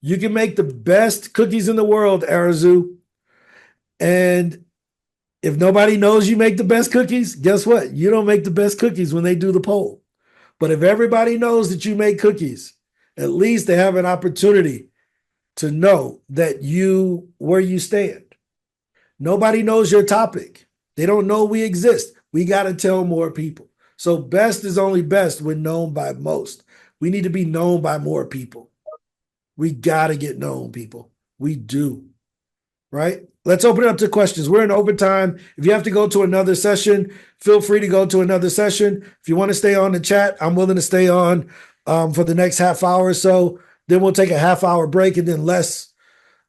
You can make the best cookies in the world, Arazu. And if nobody knows you make the best cookies, guess what? You don't make the best cookies when they do the poll. But if everybody knows that you make cookies, at least they have an opportunity to know that where you stand. Nobody knows your topic. They don't know we exist. We got to tell more people. So best is only best when known by most. We need to be known by more people. We got to get known, people. We do. Right? Let's open it up to questions. We're in overtime. If you have to go to another session, feel free to go to another session. If you want to stay on the chat, I'm willing to stay on for the next half hour or so. Then we'll take a half-hour break, and then Les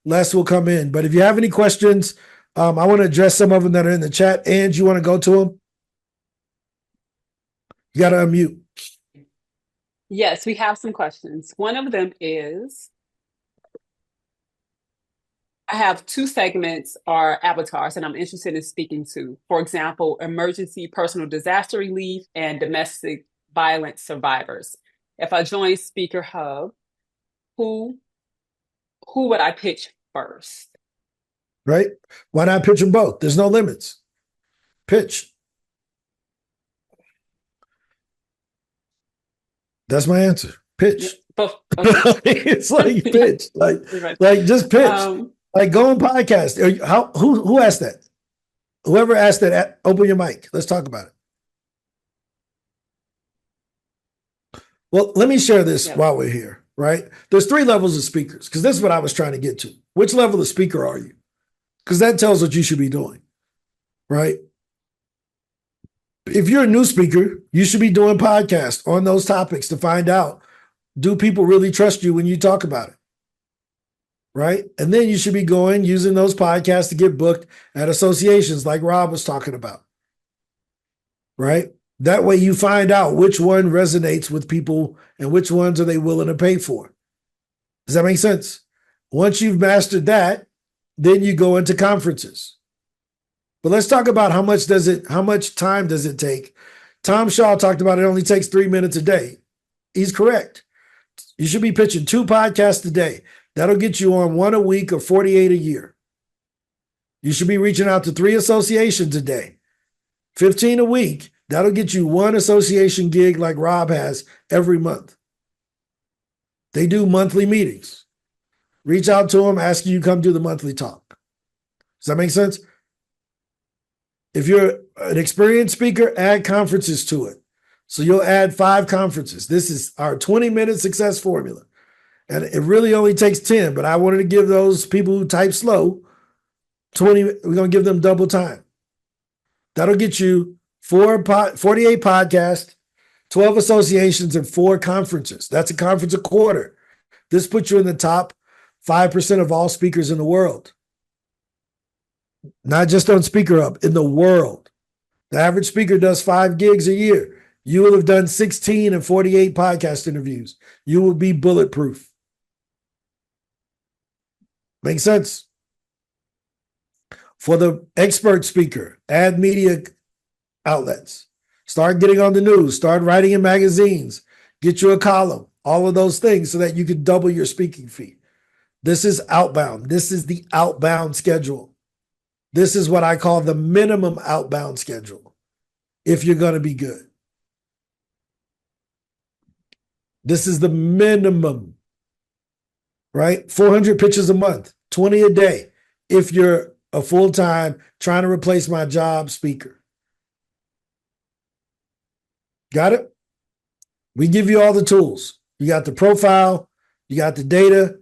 will come in. But if you have any questions, I want to address some of them that are in the chat. And you want to go to them? You got to unmute. Yes, we have some questions. One of them is, I have 2 segments or avatars that I'm interested in speaking to. For example, emergency personal disaster relief and domestic violence survivors. If I join Speaker Hub, who would I pitch first? Right? Why not pitch them both? There's no limits. Pitch. That's my answer. Pitch. Yeah, okay. It's like pitch. Right. Like just pitch. Like go on podcast. Who asked that? Whoever asked that, open your mic. Let's talk about it. Well, let me share this while we're here, right? There's 3 levels of speakers, because this is what I was trying to get to. Which level of speaker are you? Because that tells what you should be doing, right? If you're a new speaker, you should be doing podcasts on those topics to find out, do people really trust you when you talk about it? Right? And then you should be using those podcasts to get booked at associations like Rob was talking about. Right? That way you find out which one resonates with people and which ones are they willing to pay for. Does that make sense? Once you've mastered that, then you go into conferences. But let's talk about how much time does it take? Tom Shaw talked about it only takes 3 minutes a day. He's correct. You should be pitching 2 podcasts a day. That'll get you on 1 a week or 48 a year. You should be reaching out to 3 associations a day, 15 a week. That'll get you 1 association gig like Rob has every month. They do monthly meetings. Reach out to them, ask you to come do the monthly talk. Does that make sense? If you're an experienced speaker, add conferences to it. So you'll add 5 conferences. This is our 20-minute success formula. And it really only takes 10, but I wanted to give those people who type slow 20, we're going to give them double time. That'll get you 48 podcasts, 12 associations, and 4 conferences. That's a conference a quarter. This puts you in the top 5% of all speakers in the world. Not just on SpeakerHub, in the world. The average speaker does 5 gigs a year. You will have done 16 and 48 podcast interviews. You will be bulletproof. Makes sense? For the expert speaker, add media outlets. Start getting on the news. Start writing in magazines. Get you a column. All of those things so that you can double your speaking fee. This is outbound. This is the outbound schedule. This is what I call the minimum outbound schedule if you're going to be good. This is the minimum, right? 400 pitches a month, 20 a day if you're a full-time trying to replace my job speaker. Got it? We give you all the tools. You got the profile, you got the data,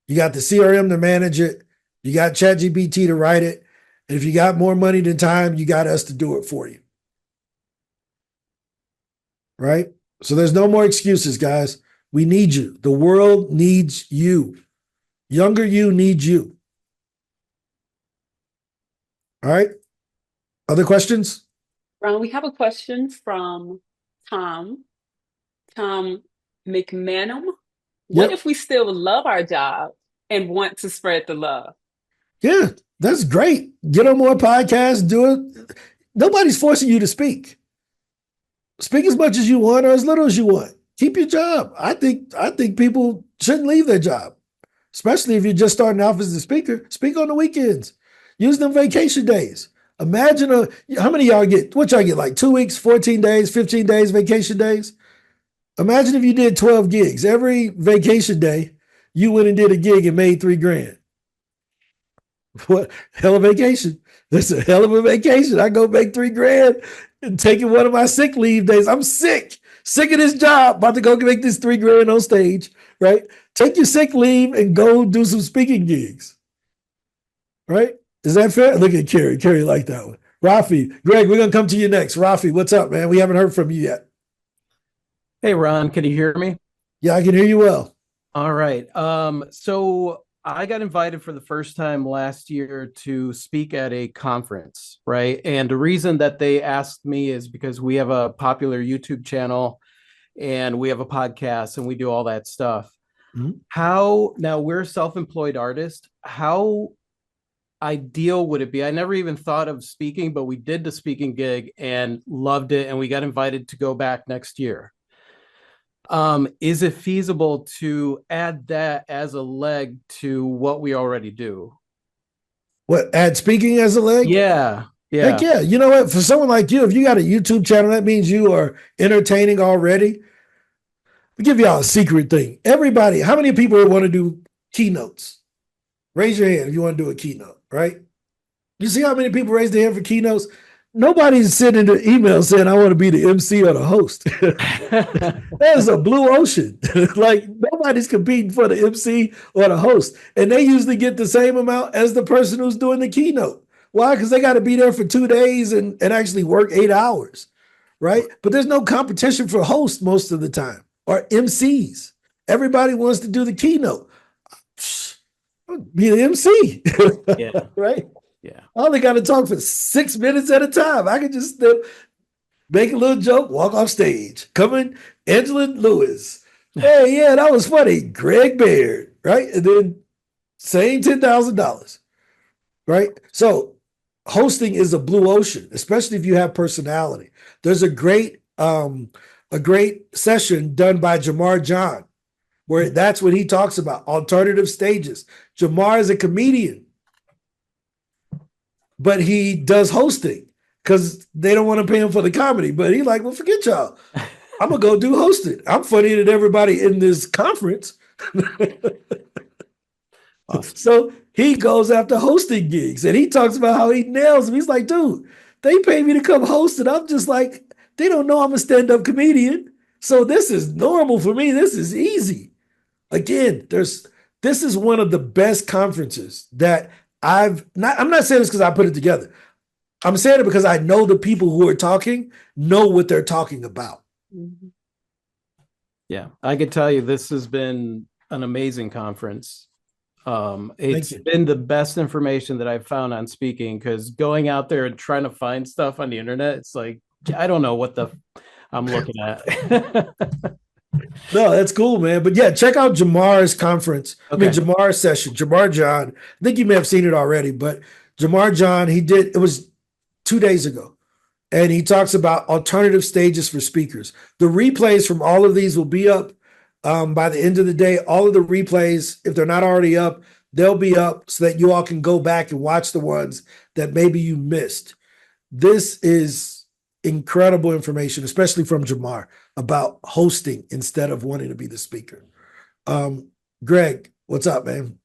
you got the CRM to manage it, you got ChatGPT to write it, and if you got more money than time, you got us to do it for you. Right? So there's no more excuses, guys. We need you. The world needs you. Younger you needs you. All right? Other questions? Ron, we have a question from Tom McManum. What if we still love our job and want to spread the love? Yeah, that's great. Get on more podcasts, do it. Nobody's forcing you to speak. Speak as much as you want or as little as you want. Keep your job. I think people shouldn't leave their job, especially if you're just starting off as a speaker. Speak on the weekends. Use them vacation days. Imagine how many of y'all get, what y'all get, like 2 weeks, 14 days, 15 days, vacation days? Imagine if you did 12 gigs. Every vacation day, you went and did a gig and made $3,000. What hell of a vacation. That's a hell of a vacation. I go make $3,000 and taking one of my sick leave days. I'm sick of this job. About to go make this $3,000 on stage, right? Take your sick leave and go do some speaking gigs, right? Is that fair? Look at Kerry. Kerry liked that one. Rafi, Greg, we're going to come to you next. Rafi, what's up, man? We haven't heard from you yet. Hey, Ron, can you hear me? Yeah, I can hear you well. All right. So I got invited for the first time last year to speak at a conference, right? And the reason that they asked me is because we have a popular YouTube channel and we have a podcast and we do all that stuff. Mm-hmm. Now we're self-employed artists. How ideal would it be? I never even thought of speaking, but we did the speaking gig and loved it. And we got invited to go back next year. Is it feasible to add that as a leg to what we already do? What, add speaking as a leg? Yeah. Heck Yeah. yeah. You know what? For someone like you, if you got a YouTube channel, that means you are entertaining already. I'll give y'all a secret thing. Everybody, how many people want to do keynotes? Raise your hand if you want to do a keynote, right? You see how many people raise their hand for keynotes? Nobody's sending an email saying, I want to be the MC or the host. That is a blue ocean. Like nobody's competing for the MC or the host. And they usually get the same amount as the person who's doing the keynote. Why? Because they got to be there for 2 days and actually work 8 hours, right? But there's no competition for hosts most of the time or MCs. Everybody wants to do the keynote. Be the MC, Yeah. right? Yeah. I only got to talk for 6 minutes at a time. I can just make a little joke, walk off stage. Coming, Angela Lewis. Hey, yeah, that was funny. Greg Baird, right? And then saying $10,000, right? So hosting is a blue ocean, especially if you have personality. There's a great session done by Jamar John, where that's what he talks about, alternative stages. Jamar is a comedian, but he does hosting because they don't want to pay him for the comedy. But he's like, well, forget y'all. I'm going to go do hosting. I'm funnier than everybody in this conference. Awesome. So he goes after hosting gigs and he talks about how he nails them. He's like, dude, they pay me to come host it. I'm just like, they don't know I'm a stand-up comedian. So this is normal for me. This is easy. Again, this is one of the best conferences that I'm not saying this because I put it together. I'm saying it because I know the people who are talking know what they're talking about. Yeah, I could tell you this has been an amazing conference. It's been the best information that I've found on speaking, because going out there and trying to find stuff on the internet, it's like, I don't know what I'm looking at. No, that's cool, man. But yeah, check out Jamar's conference. Okay. I mean, Jamar's session. Jamar John. I think you may have seen it already, but Jamar John, it was 2 days ago. And he talks about alternative stages for speakers. The replays from all of these will be up by the end of the day. All of the replays, if they're not already up, they'll be up so that you all can go back and watch the ones that maybe you missed. This is incredible information, especially from Jamar, about hosting instead of wanting to be the speaker. Greg, what's up, man?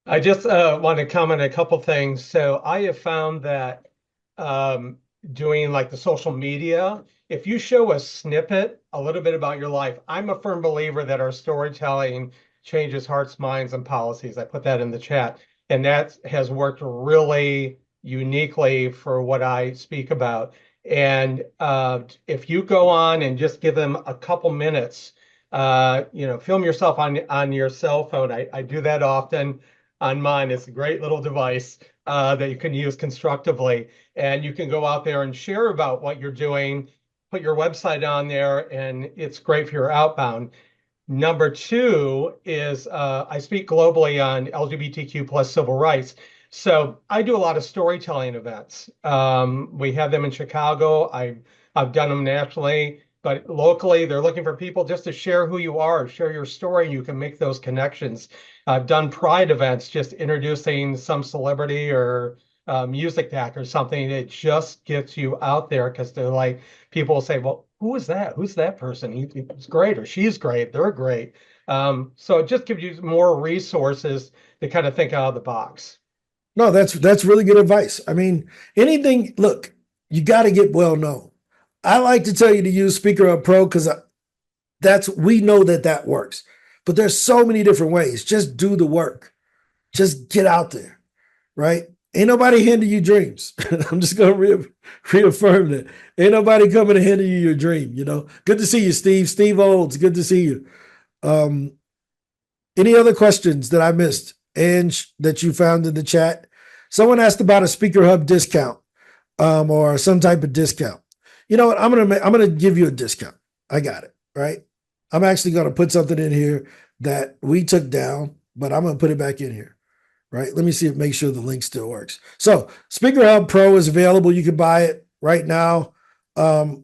I just want to comment a couple things. So I have found that doing like the social media, if you show a snippet, a little bit about your life, I'm a firm believer that our storytelling changes hearts, minds, and policies. I put that in the chat, and that has worked really uniquely for what I speak about. And if you go on and just give them a couple minutes, film yourself on your cell phone. I do that often on mine. It's a great little device that you can use constructively. And you can go out there and share about what you're doing, put your website on there, and it's great for your outbound. Number two is I speak globally on LGBTQ plus civil rights. So I do a lot of storytelling events. We have them in Chicago. I've done them nationally, but locally they're looking for people just to share who you are, share your story. You can make those connections. I've done Pride events, just introducing some celebrity or music act or something. It just gets you out there because they're like, people will say, well, who is that? Who's that person? He's great or she's great. They're great. So it just gives you more resources to kind of think out of the box. No, that's really good advice. I mean, anything, look, you got to get well known. I like to tell you to use SpeakerHub Pro because we know that works. But there's so many different ways. Just do the work. Just get out there, right? Ain't nobody hinder you dreams. I'm just going to reaffirm that. Ain't nobody coming to hinder you your dream, Good to see you, Steve. Steve Olds, good to see you. Any other questions that I missed and that you found in the chat? Someone asked about a SpeakerHub discount or some type of discount. You know what? I'm gonna give you a discount. I got it, right? I'm actually going to put something in here that we took down, but I'm going to put it back in here. Right? Let me make sure the link still works. So SpeakerHub Pro is available. You can buy it right now. Let's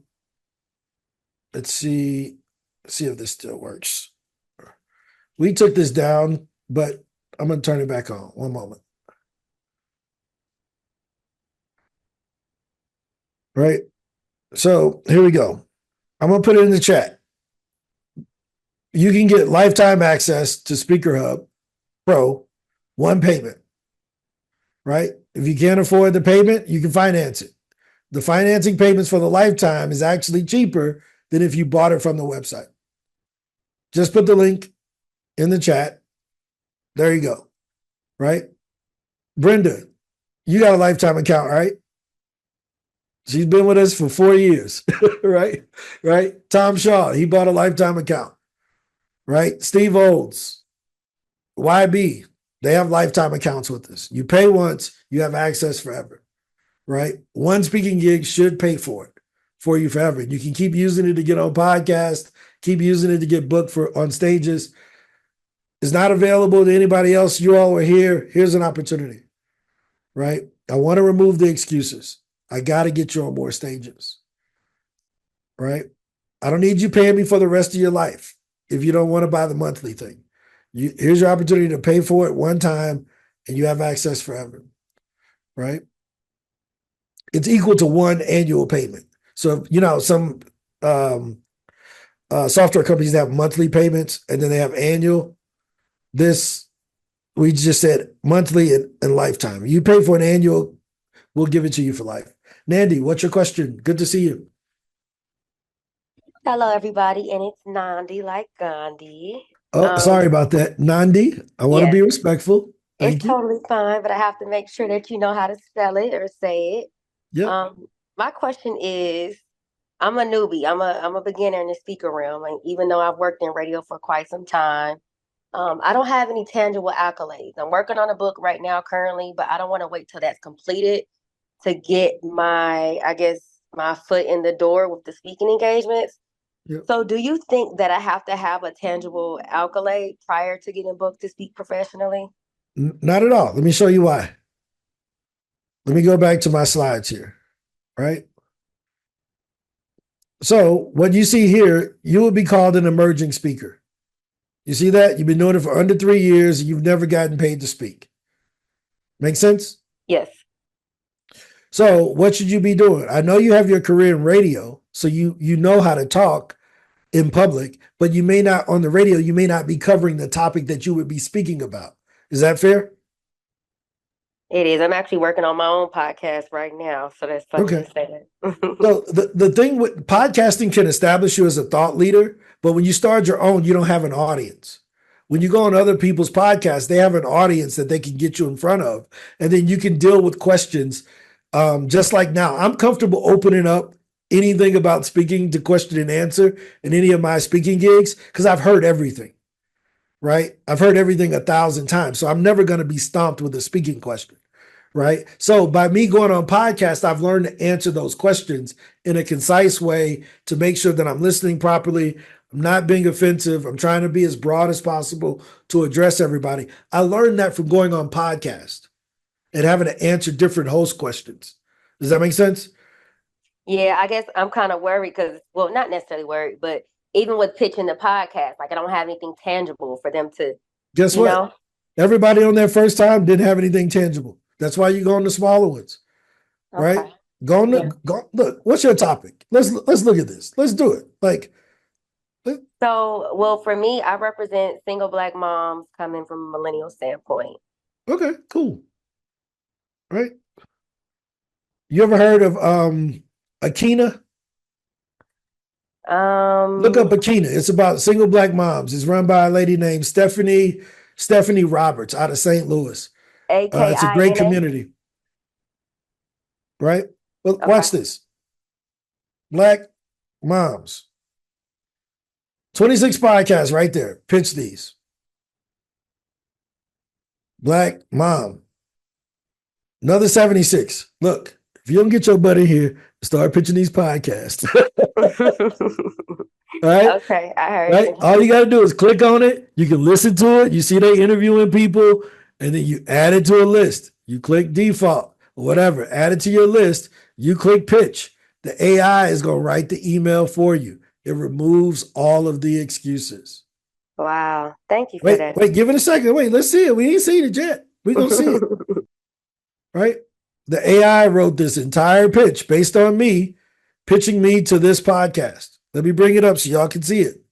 see if this still works. We took this down, but I'm going to turn it back on. One moment. right? So here we go. I'm going to put it in the chat. You can get lifetime access to Speaker Hub Pro, one payment, right? If you can't afford the payment, you can finance it. The financing payments for the lifetime is actually cheaper than if you bought it from the website. Just put the link in the chat. There you go, right? Brenda, you got a lifetime account, right? She's been with us for 4 years, right? Right? Tom Shaw, he bought a lifetime account, right? Steve Olds, YB, they have lifetime accounts with us. You pay once, you have access forever, right? One speaking gig should pay for it for you forever. You can keep using it to get on podcasts, keep using it to get booked for on stages. It's not available to anybody else. You all are here. Here's an opportunity, right? I want to remove the excuses. I got to get you on more stages, right? I don't need you paying me for the rest of your life if you don't want to buy the monthly thing. Here's your opportunity to pay for it one time and you have access forever, right? It's equal to one annual payment. So, some software companies have monthly payments and then they have annual. This, we just said monthly and lifetime. You pay for an annual, we'll give it to you for life. Nandi, what's your question? Good to see you. Hello, everybody, and it's Nandi like Gandhi. Oh, sorry about that. Nandi, I want to be respectful. Thank It's you. totally fine, but I have to make sure that you know how to spell it or say it. Yeah. My question is, I'm a newbie. I'm a beginner in the speaker realm, and even though I've worked in radio for quite some time, I don't have any tangible accolades. I'm working on a book right now currently, but I don't want to wait till that's completed to get my foot in the door with the speaking engagements. Yep. So do you think that I have to have a tangible accolade prior to getting booked to speak professionally? Not at all. Let me show you why. Let me go back to my slides here, right? So what you see here, you will be called an emerging speaker. You see that? You've been doing it for under 3 years and you've never gotten paid to speak. Make sense? Yes. So what should you be doing? I know you have your career in radio, so you know how to talk in public, but you may not, on the radio, you may not be covering the topic that you would be speaking about. Is that fair? It is. I'm actually working on my own podcast right now, so that's funny Okay. you say that. So the thing with podcasting can establish you as a thought leader, but when you start your own, you don't have an audience. When you go on other people's podcasts, they have an audience that they can get you in front of, and then you can deal with questions. Just like now, I'm comfortable opening up anything about speaking to question and answer in any of my speaking gigs because I've heard everything, right? I've heard everything 1,000 times, so I'm never going to be stumped with a speaking question. Right. So by me going on podcasts, I've learned to answer those questions in a concise way to make sure that I'm listening properly. I'm not being offensive. I'm trying to be as broad as possible to address everybody. I learned that from going on podcast and having to answer different host questions. Does that make sense? Yeah, I guess I'm kind of worried because, well, not necessarily worried, but even with pitching the podcast, like I don't have anything tangible for them to, Guess you what? know? Everybody on their first time didn't have anything tangible. That's why you go on the smaller ones, right? Okay. Go on Yeah. look. What's your topic? Let's look at this. Let's do it. So, well, for me, I represent single Black moms coming from a millennial standpoint. Okay, cool. Right? You ever heard of Akina? Look up Akina. It's about single Black moms. It's run by a lady named Stephanie Roberts out of St. Louis. It's a great AKINA? community. Right? Well, Okay. watch this. Black moms. 26 podcasts right there. Pitch these. Black mom. Another 76. Look, if you don't get your butt in here, start pitching these podcasts. All right? Okay, I heard Right? you. All you got to do is click on it. You can listen to it. You see they interviewing people, and then you add it to a list. You click default or whatever. Add it to your list. You click pitch. The AI is going to write the email for you. It removes all of the excuses. Wow. Thank you for that. Wait, give it a second. Wait, let's see it. We ain't seen it yet. We're going to see it. Right? The AI wrote this entire pitch based on me pitching me to this podcast. Let me bring it up so y'all can see it.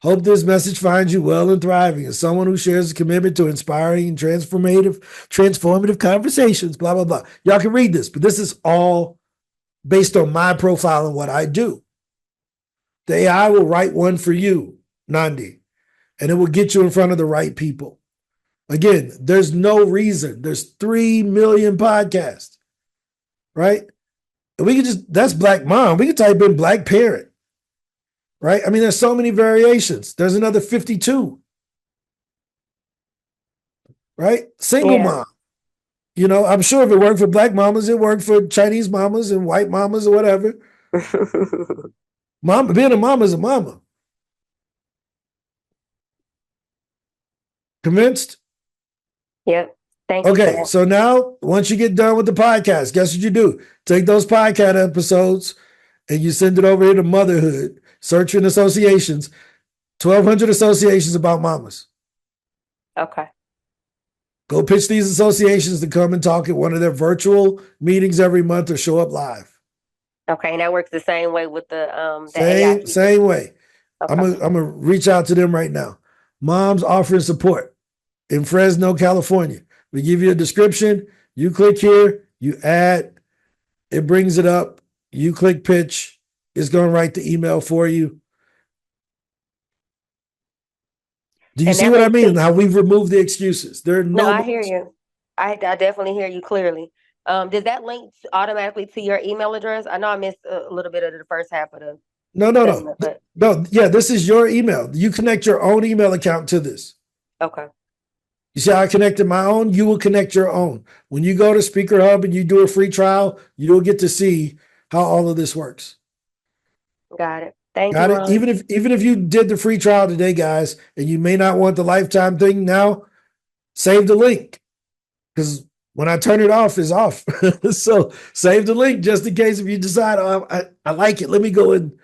Hope this message finds you well and thriving as someone who shares a commitment to inspiring and transformative conversations, blah, blah, blah. Y'all can read this, but this is all based on my profile and what I do. The AI will write one for you, Nandi, and it will get you in front of the right people. Again, there's no reason. There's 3 million podcasts, right? And we can that's Black mom. We can type in Black parent, right? I mean, there's so many variations. There's another 52, right? Single mom. You know, I'm sure if it worked for Black mamas, it worked for Chinese mamas and white mamas or whatever. Being a mama is a mama. Convinced? Yep. Thank you. Okay, so now once you get done with the podcast, guess what you do? Take those podcast episodes and you send it over here to Motherhood, searching associations, 1,200 associations about mamas. Okay. Go pitch these associations to come and talk at one of their virtual meetings every month or show up live. Okay, and that works the same way with the AI. Same way. Okay. I'm gonna reach out to them right now. Moms offering support in Fresno, California. We give you a description. You click here, you add, it brings it up. You click pitch. It's going to write the email for you. Do you see what I mean? How we've removed the excuses. No, I hear you. I definitely hear you clearly. Does that link automatically to your email address? I know I missed a little bit of the first half of the. No. Yeah, this is your email. You connect your own email account to this. Okay. You see how I connected my own? You will connect your own. When you go to Speaker Hub and you do a free trial, you'll get to see how all of this works. Got it. Thank you. Ron. Even if you did the free trial today, guys, and you may not want the lifetime thing now, save the link. Because when I turn it off, it's off. So save the link just in case if you decide, oh, I like it. Let me go and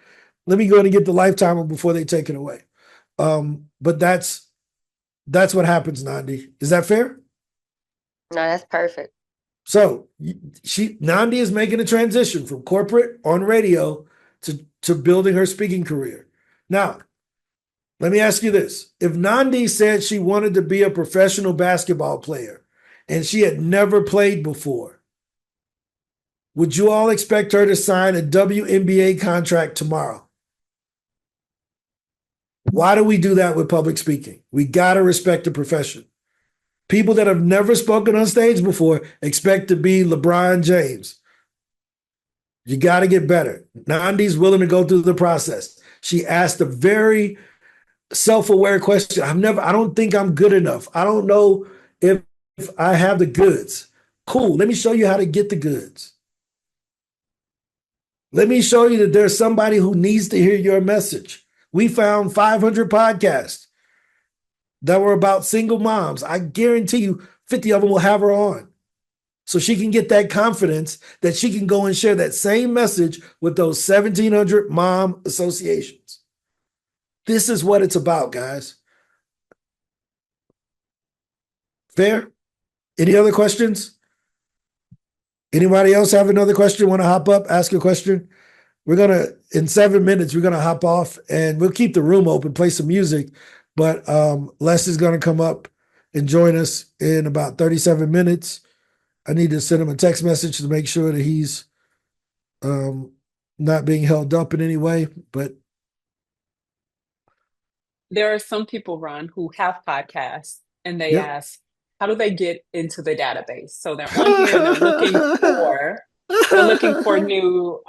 get the lifetime one before they take it away. But that's what happens, Nandi. Is that fair? No, that's perfect. So Nandi is making a transition from corporate on radio to building her speaking career. Now, let me ask you this. If Nandi said she wanted to be a professional basketball player and she had never played before, would you all expect her to sign a WNBA contract tomorrow? Why do we do that with public speaking? We got to respect the profession. People that have never spoken on stage before expect to be LeBron James. You got to get better. Nandi's willing to go through the process. She asked a very self-aware question. I don't think I'm good enough. I don't know if I have the goods. Cool. Let me show you how to get the goods. Let me show you that there's somebody who needs to hear your message. We found 500 podcasts that were about single moms. I guarantee you 50 of them will have her on. So she can get that confidence that she can go and share that same message with those 1,700 mom associations. This is what it's about, guys. Fair? Any other questions? Anybody else have another question? Want to hop up, ask a question? In 7 minutes, we're going to hop off and we'll keep the room open, play some music. But Les is going to come up and join us in about 37 minutes. I need to send him a text message to make sure that he's not being held up in any way. But there are some people, Ron, who have podcasts and they ask, how do they get into the database? So they're on here, they're looking for new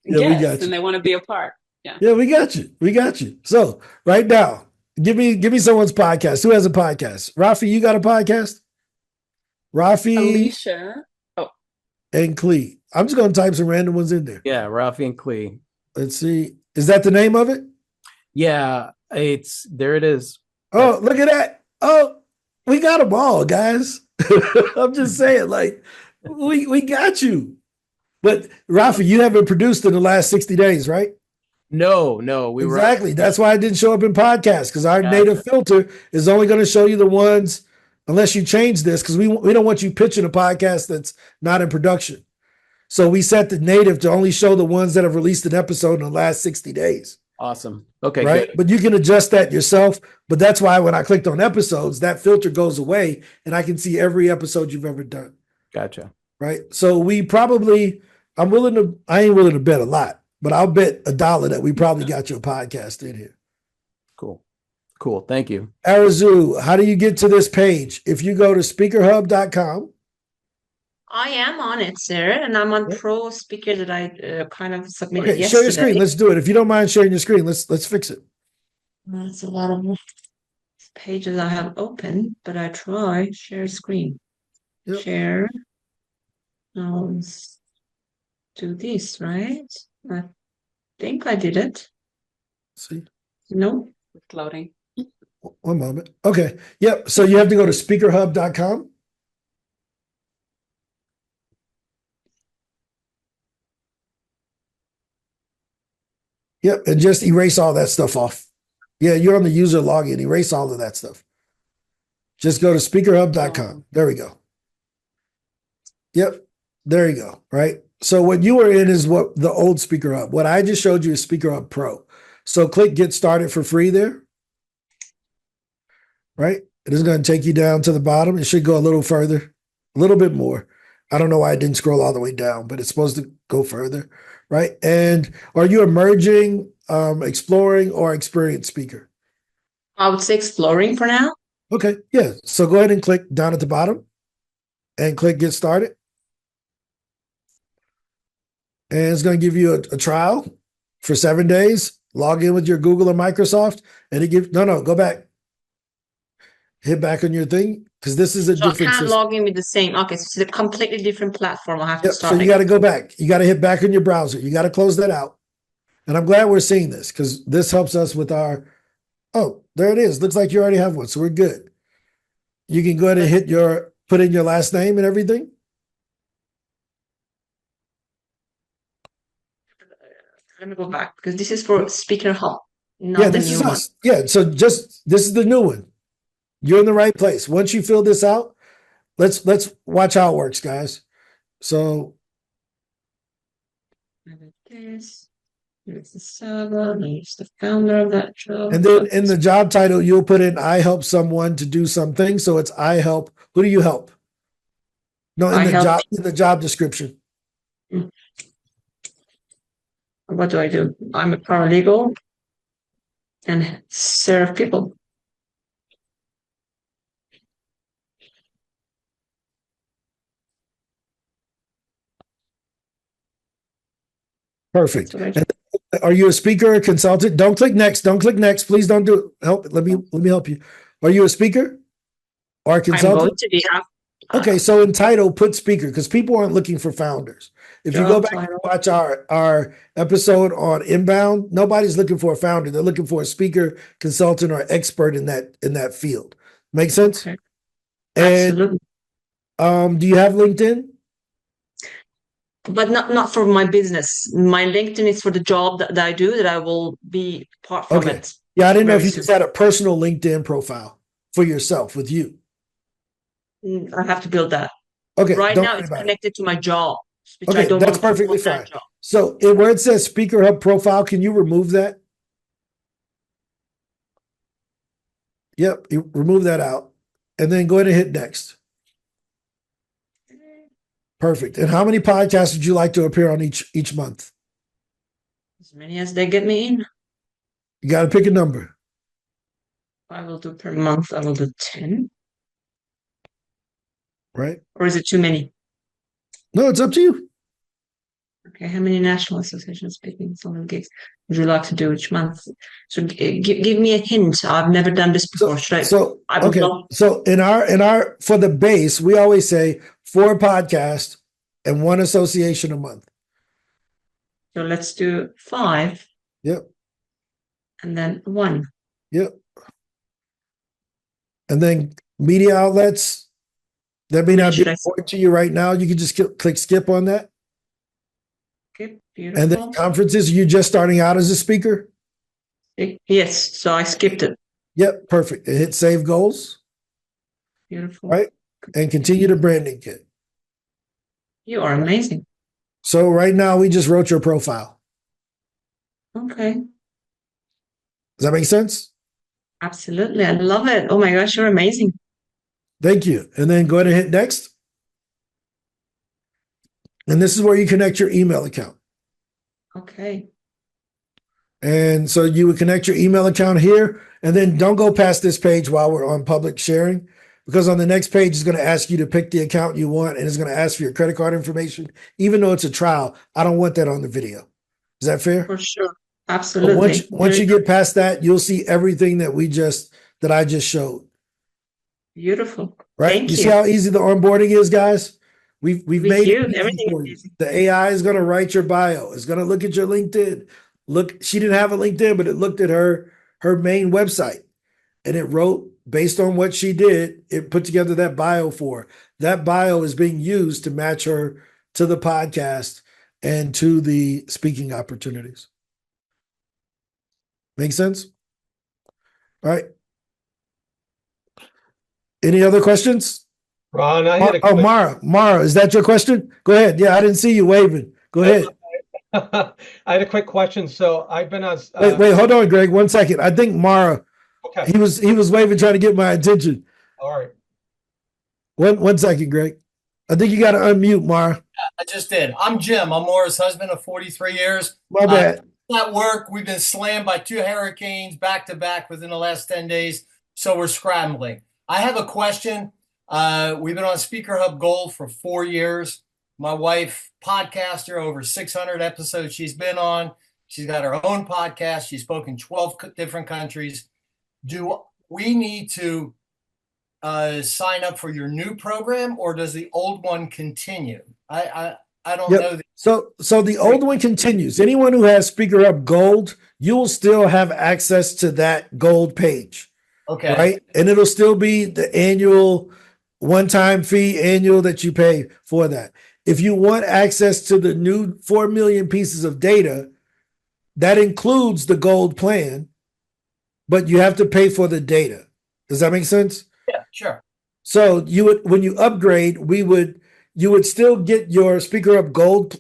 guests and they want to be a part. Yeah, we got you. So right now, give me someone's podcast. Who has a podcast? Rafi, you got a podcast? Rafi, Alicia, and Clee. I'm just gonna type some random ones in there. Yeah, Rafi and Clee. Let's see. Is that the name of it? Yeah, there it is. Oh, look at that. Oh, we got them all, guys. I'm just saying, like, we got you. But Rafi, you haven't produced in the last 60 days, right? No, exactly. That's why I didn't show up in podcasts, because our native filter is only going to show you the ones unless you change this, because we don't want you pitching a podcast that's not in production. So we set the native to only show the ones that have released an episode in the last 60 days. Awesome. Okay, right? good. But you can adjust that yourself. But that's why when I clicked on episodes, that filter goes away and I can see every episode you've ever done. Gotcha. Right. So I ain't willing to bet a lot, but I'll bet $1 that we probably got your podcast in here. Cool. Thank you. Arazu, how do you get to this page? If you go to speakerhub.com. I am on it, sir, and I'm on Pro Speaker that I kind of submitted Okay, yesterday. share your screen. Let's do it. If you don't mind sharing your screen, let's fix it. That's a lot of pages I have open, but I try share screen. Yep. Share. Now let's do this, right? I think I did it. See? No. It's loading. One moment. Okay. Yep. So you have to go to speakerhub.com. Yep, and just erase all that stuff off. Yeah, you're on the user login. Erase all of that stuff. Just go to speakerhub.com. There we go. Yep, there you go, right? So what you were in is what the old SpeakerHub. What I just showed you is SpeakerHub Pro. So click Get Started for free there, right? It is going to take you down to the bottom. It should go a little further, a little bit more. I don't know why I didn't scroll all the way down, but it's supposed to go further, right? And are you emerging, exploring, or experienced speaker? I would say exploring for now. Okay, yeah. So go ahead and click down at the bottom and click Get Started. And it's going to give you a trial for 7 days. Log in with your Google or Microsoft, and go back. Hit back on your thing, because this is a So I different can't system. log in with the same. Okay, so it's a completely different platform. I'll have to Yep, start. so you got to go back. You got to hit back on your browser. You got to close that out. And I'm glad we're seeing this, because this helps us with our, oh, there it is. Looks like you already have one, so we're good. You can go ahead and put in your last name and everything. Let me go back, because this is for Speaker Hub, not Yeah, the this new is one. us. Yeah, so this is the new one. You're in the right place. Once you fill this out, let's watch how it works, guys. So This. Here's the server. Here's the founder of that job. and then in the job title, you'll put in I help someone to do something. So it's I help. Who do you help? No, in the job description. What do I do? I'm a paralegal and serve people. Perfect. And are you a speaker or consultant? Don't click next. Don't click next. Please don't do it. Help. Let me help you. Are you a speaker or a consultant? I'm going to be. Okay, so in title, put speaker, because people aren't looking for founders. If you go back and watch our episode on inbound, nobody's looking for a founder. They're looking for a speaker, consultant, or expert in that field. Make sense? Okay. And do you have LinkedIn? But not for my business. My LinkedIn is for the job that I do, that I will be part from it. Yeah, I didn't know if you just had a personal LinkedIn profile for yourself with you. I have to build that. Okay. Right now, it's connected to my job. Which Okay, I don't that's perfectly fine. So where it says Speaker Hub profile, can you remove that? Yep, you remove that out. And then go ahead and hit next. Perfect. And how many podcasts would you like to appear on each month? As many as they get me in. You got to pick a number. I will do per month. I will do 10. Right? Or is it too many? No, it's up to you. Okay, how many national associations speaking solo gigs would you like to do each month? So give me a hint. I've never done this before. So in our for the base, we always say 4 podcasts and 1 association a month. So let's do 5. Yep. And then 1. Yep. And then media outlets. That may not be important to you right now. You can just click skip on that. Okay, beautiful. And then conferences, are you just starting out as a speaker? Yes, so I skipped it. Yep, perfect. And hit save goals. Beautiful. right? And continue the branding kit. You are amazing. So right now we just wrote your profile. Okay. Does that make sense? Absolutely. I love it. Oh my gosh, you're amazing. Thank you. And then go ahead and hit next. And this is where you connect your email account. Okay. And so you would connect your email account here, and then don't go past this page while we're on public sharing, because on the next page it's going to ask you to pick the account you want, and it's going to ask for your credit card information. Even though it's a trial, I don't want that on the video. Is that fair? For sure. But Absolutely. once you get past that, you'll see everything that I just showed. Beautiful. Right? Thank You see you. how easy the onboarding is, guys? We've With made you, it easy everything for is you. easy. The AI is going to write your bio. It's going to look at your LinkedIn. Look, she didn't have a LinkedIn, but it looked at her main website, and it wrote based on what she did. It put together that bio for her. That bio is being used to match her to the podcast and to the speaking opportunities. Make sense? All right. Any other questions? Ron, I had a Oh, quick, Mara, is that your question? Go ahead. Yeah, I didn't see you waving. Go ahead. I had a quick question. So I've been on. Wait, hold on, Greg. 1 second. I think Mara, Okay. he was waving, trying to get my attention. All right. One second, Greg. I think you got to unmute, Mara. I just did. I'm Jim. I'm Laura's husband of 43 years. My bad. At work, we've been slammed by 2 hurricanes back to back within the last 10 days. So we're scrambling. I have a question. We've been on Speaker Hub Gold for 4 years. My wife, podcaster, over 600 episodes she's been on. She's got her own podcast. She's spoken 12 different countries. Do we need to sign up for your new program, or does the old one continue? I don't know. So the old one continues. Anyone who has Speaker Hub Gold, you will still have access to that gold page. Okay. Right? And it'll still be the annual one-time fee that you pay for that. If you want access to the new 4 million pieces of data, that includes the gold plan, but you have to pay for the data. Does that make sense? Yeah, sure. So you would, when you upgrade, you would still get your Speaker Hub Gold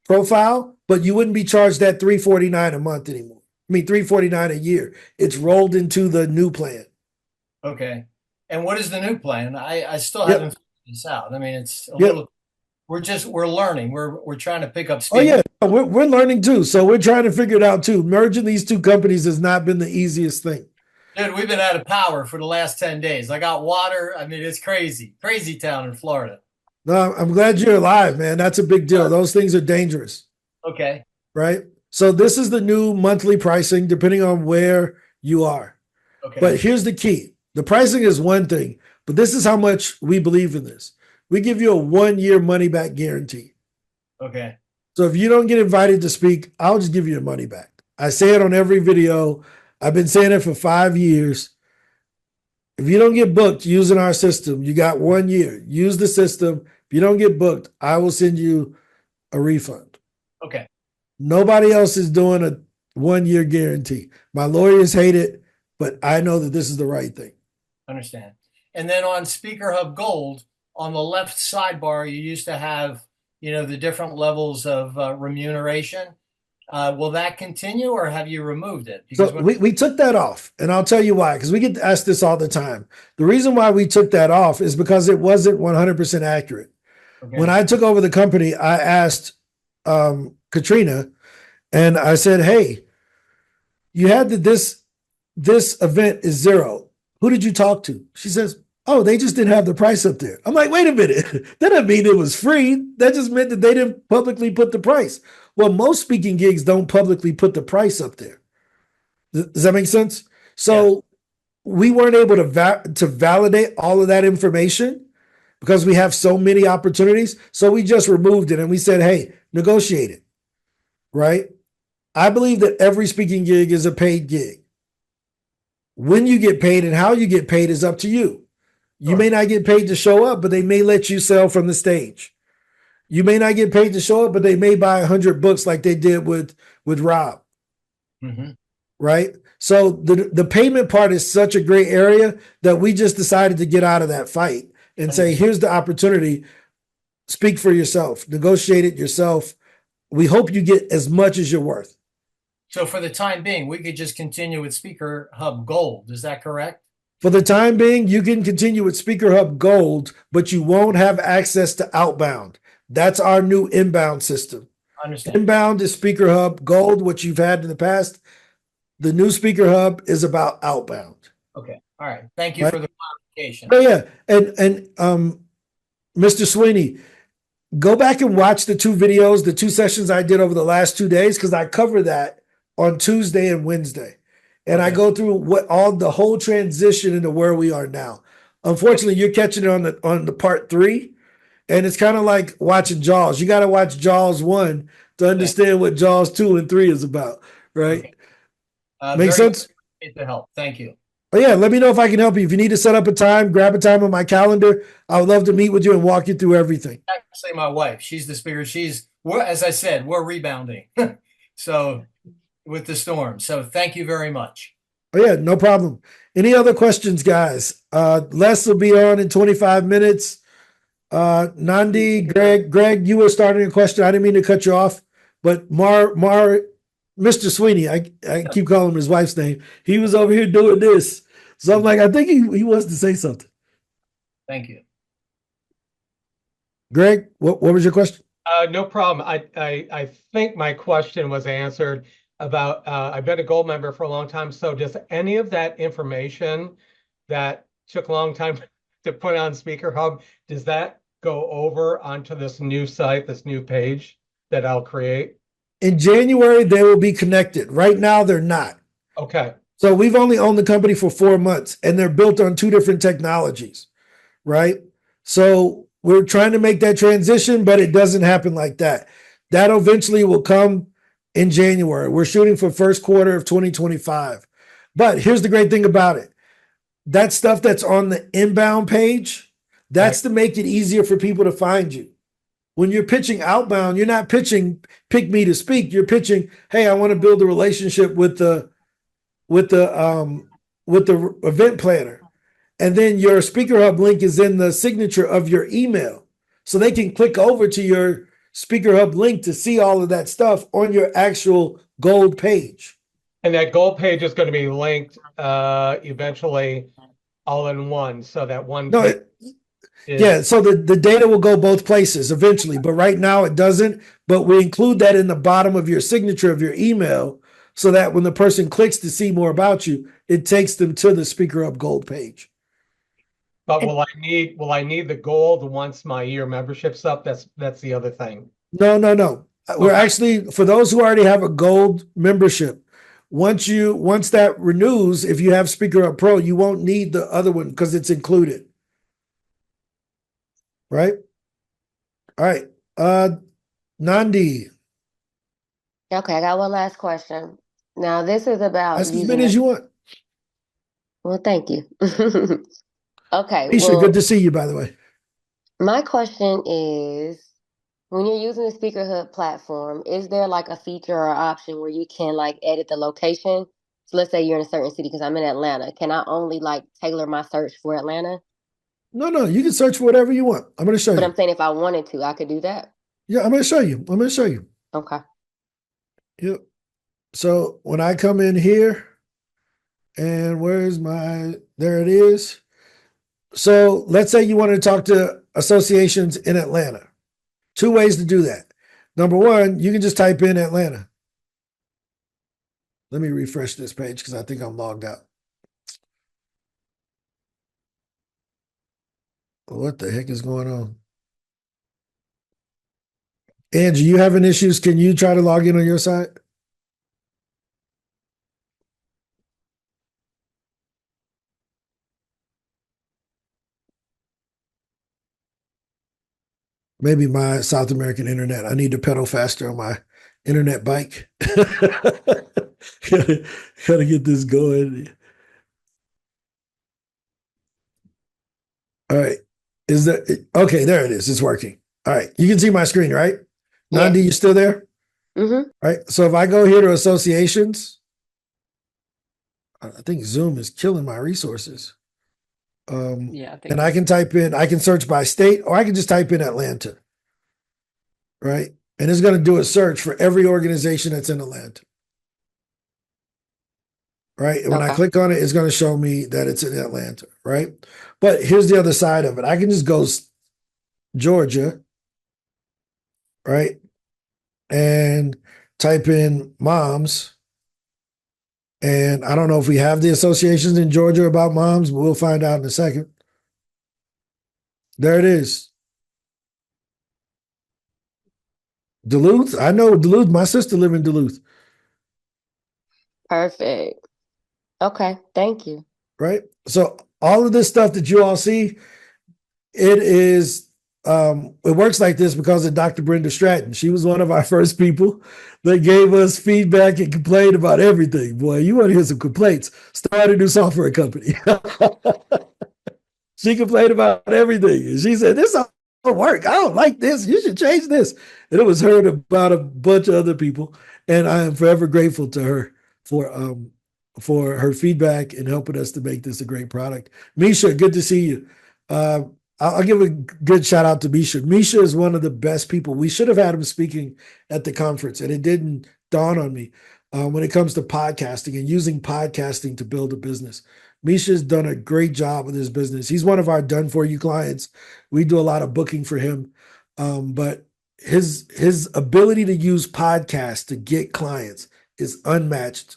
profile, but you wouldn't be charged that $349 a month anymore. I mean, $349 a year. It's rolled into the new plan. Okay. And what is the new plan? I still haven't figured this out. I mean, it's a little. We're learning. We're trying to pick up speed. Oh yeah, we're learning too. So we're trying to figure it out too. Merging these two companies has not been the easiest thing. Dude, we've been out of power for the last 10 days. I got water. I mean, it's crazy. Crazy town in Florida. No, I'm glad you're alive, man. That's a big deal. Those things are dangerous. Okay. Right? So this is the new monthly pricing depending on where you are. Okay. But here's the key. The pricing is one thing, but this is how much we believe in this. We give you a 1-year money back guarantee. Okay. So if you don't get invited to speak, I'll just give you your money back. I say it on every video. I've been saying it for 5 years. If you don't get booked using our system, you got 1 year. Use the system. If you don't get booked, I will send you a refund. Okay. Nobody else is doing a 1-year guarantee. My lawyers hate it, but I know that this is the right thing. Understand. And then on Speaker Hub Gold, on the left sidebar, you used to have, the different levels of remuneration. Will that continue, or have you removed it? Because so we took that off, and I'll tell you why, because we get asked this all the time. The reason why we took that off is because it wasn't 100% accurate. Okay. When I took over the company, I asked Katrina, and I said, hey, you had that this event is zero. Who did you talk to? She says, oh, they just didn't have the price up there. I'm like, wait a minute. That doesn't mean it was free. That just meant that they didn't publicly put the price. Well, most speaking gigs don't publicly put the price up there. Does that make sense? So we weren't able to validate all of that information because we have so many opportunities. So we just removed it and we said, hey, negotiate it, right? I believe that every speaking gig is a paid gig. When you get paid and how you get paid is up to you. You may not get paid to show up, but they may let you sell from the stage. You may not get paid to show up, but they may buy 100 books like they did with Rob. Mm-hmm. right? So the payment part is such a gray area that we just decided to get out of that fight and say, here's the opportunity. Speak for yourself, negotiate it yourself. We hope you get as much as you're worth. So for the time being, we could just continue with Speaker Hub Gold. Is that correct? For the time being, you can continue with Speaker Hub Gold, but you won't have access to outbound. That's our new inbound system. Understand. Inbound is Speaker Hub Gold, what you've had in the past. The new Speaker Hub is about outbound. Okay. All right. Thank you for the clarification. Oh yeah, and Mr. Sweeney, go back and watch the two videos, the two sessions I did over the last 2 days, because I cover that on Tuesday and Wednesday. And I go through the whole transition into where we are now. Unfortunately, you're catching it on the part 3, and it's kind of like watching Jaws. You got to watch Jaws 1 to understand what Jaws 2 and 3 is about, right? Make sense? To help. Thank you. Oh yeah, let me know if I can help you. If you need to set up a time, grab a time on my calendar. I would love to meet with you and walk you through everything. Actually, my wife, she's the speaker. As I said, we're rebounding. So with the storm. So thank you very much. Oh yeah, no problem. Any other questions, guys? Les will be on in 25 minutes. Nandi, Greg, you were starting a question. I didn't mean to cut you off, but Mr. Sweeney, I keep calling him his wife's name. He was over here doing this. So I'm like, I think he wants to say something. Thank you. Greg, what was your question? No problem. I think my question was answered about, I've been a gold member for a long time. So does any of that information that took a long time to put on Speaker Hub, does that go over onto this new site, this new page that I'll create? In January, they will be connected. Right now, they're not. Okay. So we've only owned the company for 4 months, and they're built on 2 different technologies, right? So we're trying to make that transition, but it doesn't happen like that. That eventually will come in January. We're shooting for first quarter of 2025. But here's the great thing about it. That stuff that's on the inbound page, that's to make it easier for people to find you. When you're pitching outbound, you're not pitching pick me to speak. You're pitching, hey, I want to build a relationship with the event planner. And then your Speaker Hub link is in the signature of your email. So they can click over to your Speaker Hub link to see all of that stuff on your actual gold page. And that gold page is going to be linked eventually all in one. So that one page yeah, so the data will go both places eventually, but right now it doesn't. But we include that in the bottom of your signature of your email so that when the person clicks to see more about you, it takes them to the Speaker Hub Gold page. But will I need the gold once my year membership's up? That's the other thing. No. We're actually, for those who already have a gold membership, once that renews, if you have Speaker Hub Pro, you won't need the other one because it's included. Right? All right. Nandi. Okay, I got one last question. Now, this is about Ask as many as you want. Well, thank you. Okay. Misha, good to see you, by the way. My question is, when you're using the Speaker Hub platform, is there like a feature or option where you can like edit the location? So let's say you're in a certain city, because I'm in Atlanta. Can I only like tailor my search for Atlanta? No, you can search for whatever you want. I'm going to show you. But I'm saying if I wanted to, I could do that. Yeah, I'm going to show you. Okay. Yep. So when I come in here, and there it is. So let's say you want to talk to associations in Atlanta. 2 ways to do that. Number 1, you can just type in Atlanta. Let me refresh this page because I think I'm logged out. What the heck is going on? Angie, you having issues? Can you try to log in on your side? Maybe my South American internet. I need to pedal faster on my internet bike. Gotta get this going. All right. Okay, there it is. It's working. All right. You can see my screen, right? Yeah. Nandi, you still there? Mm-hmm. All right. So if I go here to associations, I think Zoom is killing my resources. Yeah, I think And I can search by state, or I can just type in Atlanta, right? And it's going to do a search for every organization that's in Atlanta, right? And when I Okay. click on it, it's going to show me that it's in Atlanta, right? But here's the other side of it. I can just go Georgia, right? And type in moms. And I don't know if we have the associations in Georgia about moms, but we'll find out in a second. There it is. Duluth. I know Duluth. My sister lives in Duluth. Perfect. Okay. Thank you. Right. So all of this stuff that you all see, it works like this because of Dr. Brenda Stratton. She was one of our first people that gave us feedback and complained about everything. Boy, you want to hear some complaints? Start a new software company. She complained about everything. And she said, this don't work. I don't like this. You should change this. And it was heard about a bunch of other people. And I am forever grateful to her for her feedback and helping us to make this a great product. Misha, good to see you. I'll give a good shout out to Misha. Misha is one of the best people. We should have had him speaking at the conference, and it didn't dawn on me when it comes to podcasting and using podcasting to build a business. Misha's done a great job with his business. He's one of our done for you clients. We do a lot of booking for him, but his ability to use podcasts to get clients is unmatched.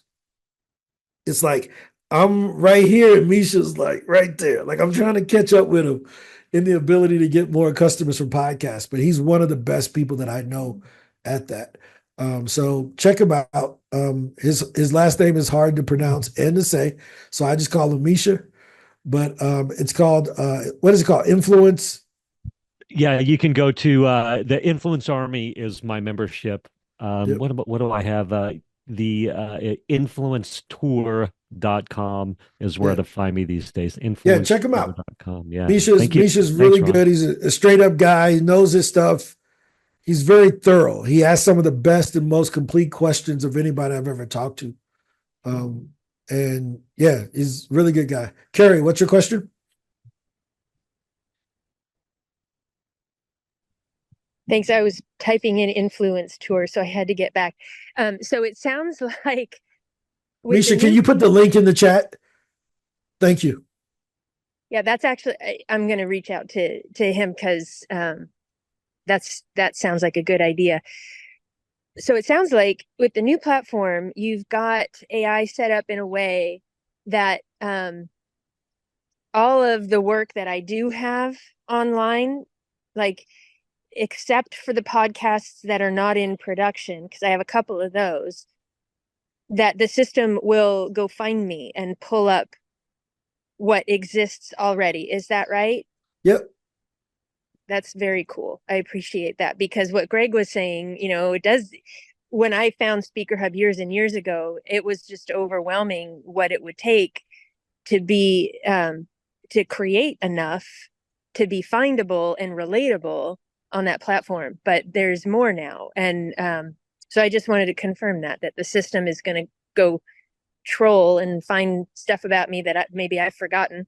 It's like I'm right here and Misha's like right there. Like I'm trying to catch up with him in the ability to get more customers from podcasts, but he's one of the best people that I know at that. So check him out. His last name is hard to pronounce and to say, so I just call him Misha. But it's called what is it called? Influence. Yeah, you can go to the Influence Army is my membership. Yep. What do I have? The influencetour.com is where to find me these days. Yeah, check him out. Influencetour.com. Yeah. Misha's really Thanks, good. He's a straight up guy. He knows his stuff. He's very thorough. He asks some of the best and most complete questions of anybody I've ever talked to. And yeah, he's a really good guy. Carrie, what's your question? Thanks. I was typing in influence tour, so I had to get back. So it sounds like Misha, can you put the link in the chat? Thank you. Yeah, that's actually I'm going to reach out to him because that sounds like a good idea. So it sounds like with the new platform, you've got AI set up in a way that all of the work that I do have online, like except for the podcasts that are not in production, because I have a couple of those, that the system will go find me and pull up what exists already. Is that right? Yep. That's very cool. I appreciate that, because what Greg was saying, it does. When I found SpeakerHub years and years ago, it was just overwhelming what it would take to be to create enough to be findable and relatable on that platform. But there's more now, and so I just wanted to confirm that the system is going to go troll and find stuff about me that maybe I've forgotten,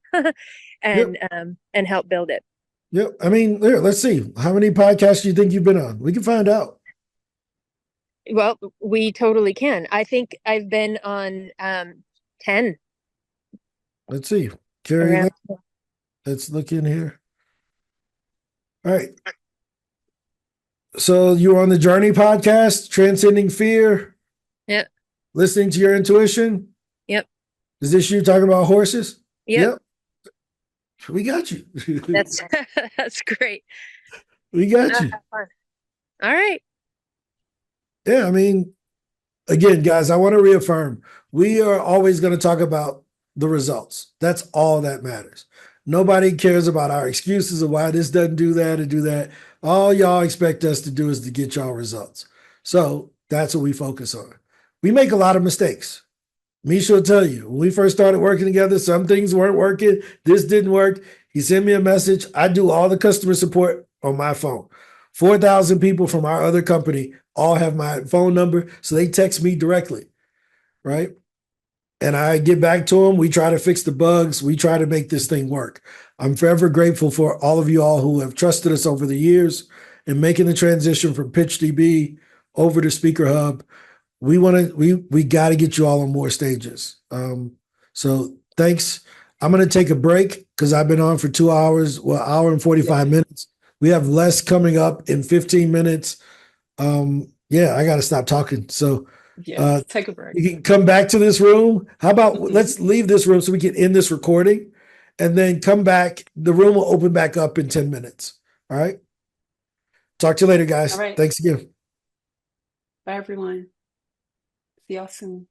and help build it. Yep. I mean, let's see. How many podcasts do you think you've been on? We can find out. Well, we totally can. I think I've been on 10. Let's see. Carrie, let's look in here. All right. So you're on the Journey podcast, Transcending Fear. Yep. Listening to your intuition. Yep. Is this you talking about horses? Yep. We got you. That's great. We got you. All right. Yeah, I mean, again, guys, I want to reaffirm, we are always going to talk about the results. That's all that matters. Nobody cares about our excuses of why this doesn't do that and do that. All y'all expect us to do is to get y'all results. So that's what we focus on. We make a lot of mistakes. Misha will tell you, when we first started working together, some things weren't working. This didn't work. He sent me a message. I do all the customer support on my phone. 4,000 people from our other company all have my phone number, so they text me directly, right? and I get back to them. We try to fix the bugs. We try to make this thing work. I'm forever grateful for all of you all who have trusted us over the years in making the transition from PitchDB over to SpeakerHub. We got to get you all on more stages. So thanks. I'm going to take a break because I've been on for 2 hours, well, hour and 45 minutes. We have less coming up in 15 minutes. Yeah, I got to stop talking. So take a break. you can come back to this room. How about let's leave this room so we can end this recording and then come back. The room will open back up in 10 minutes. All right. Talk to you later, guys. All right. Thanks again. Bye, everyone. See y'all soon.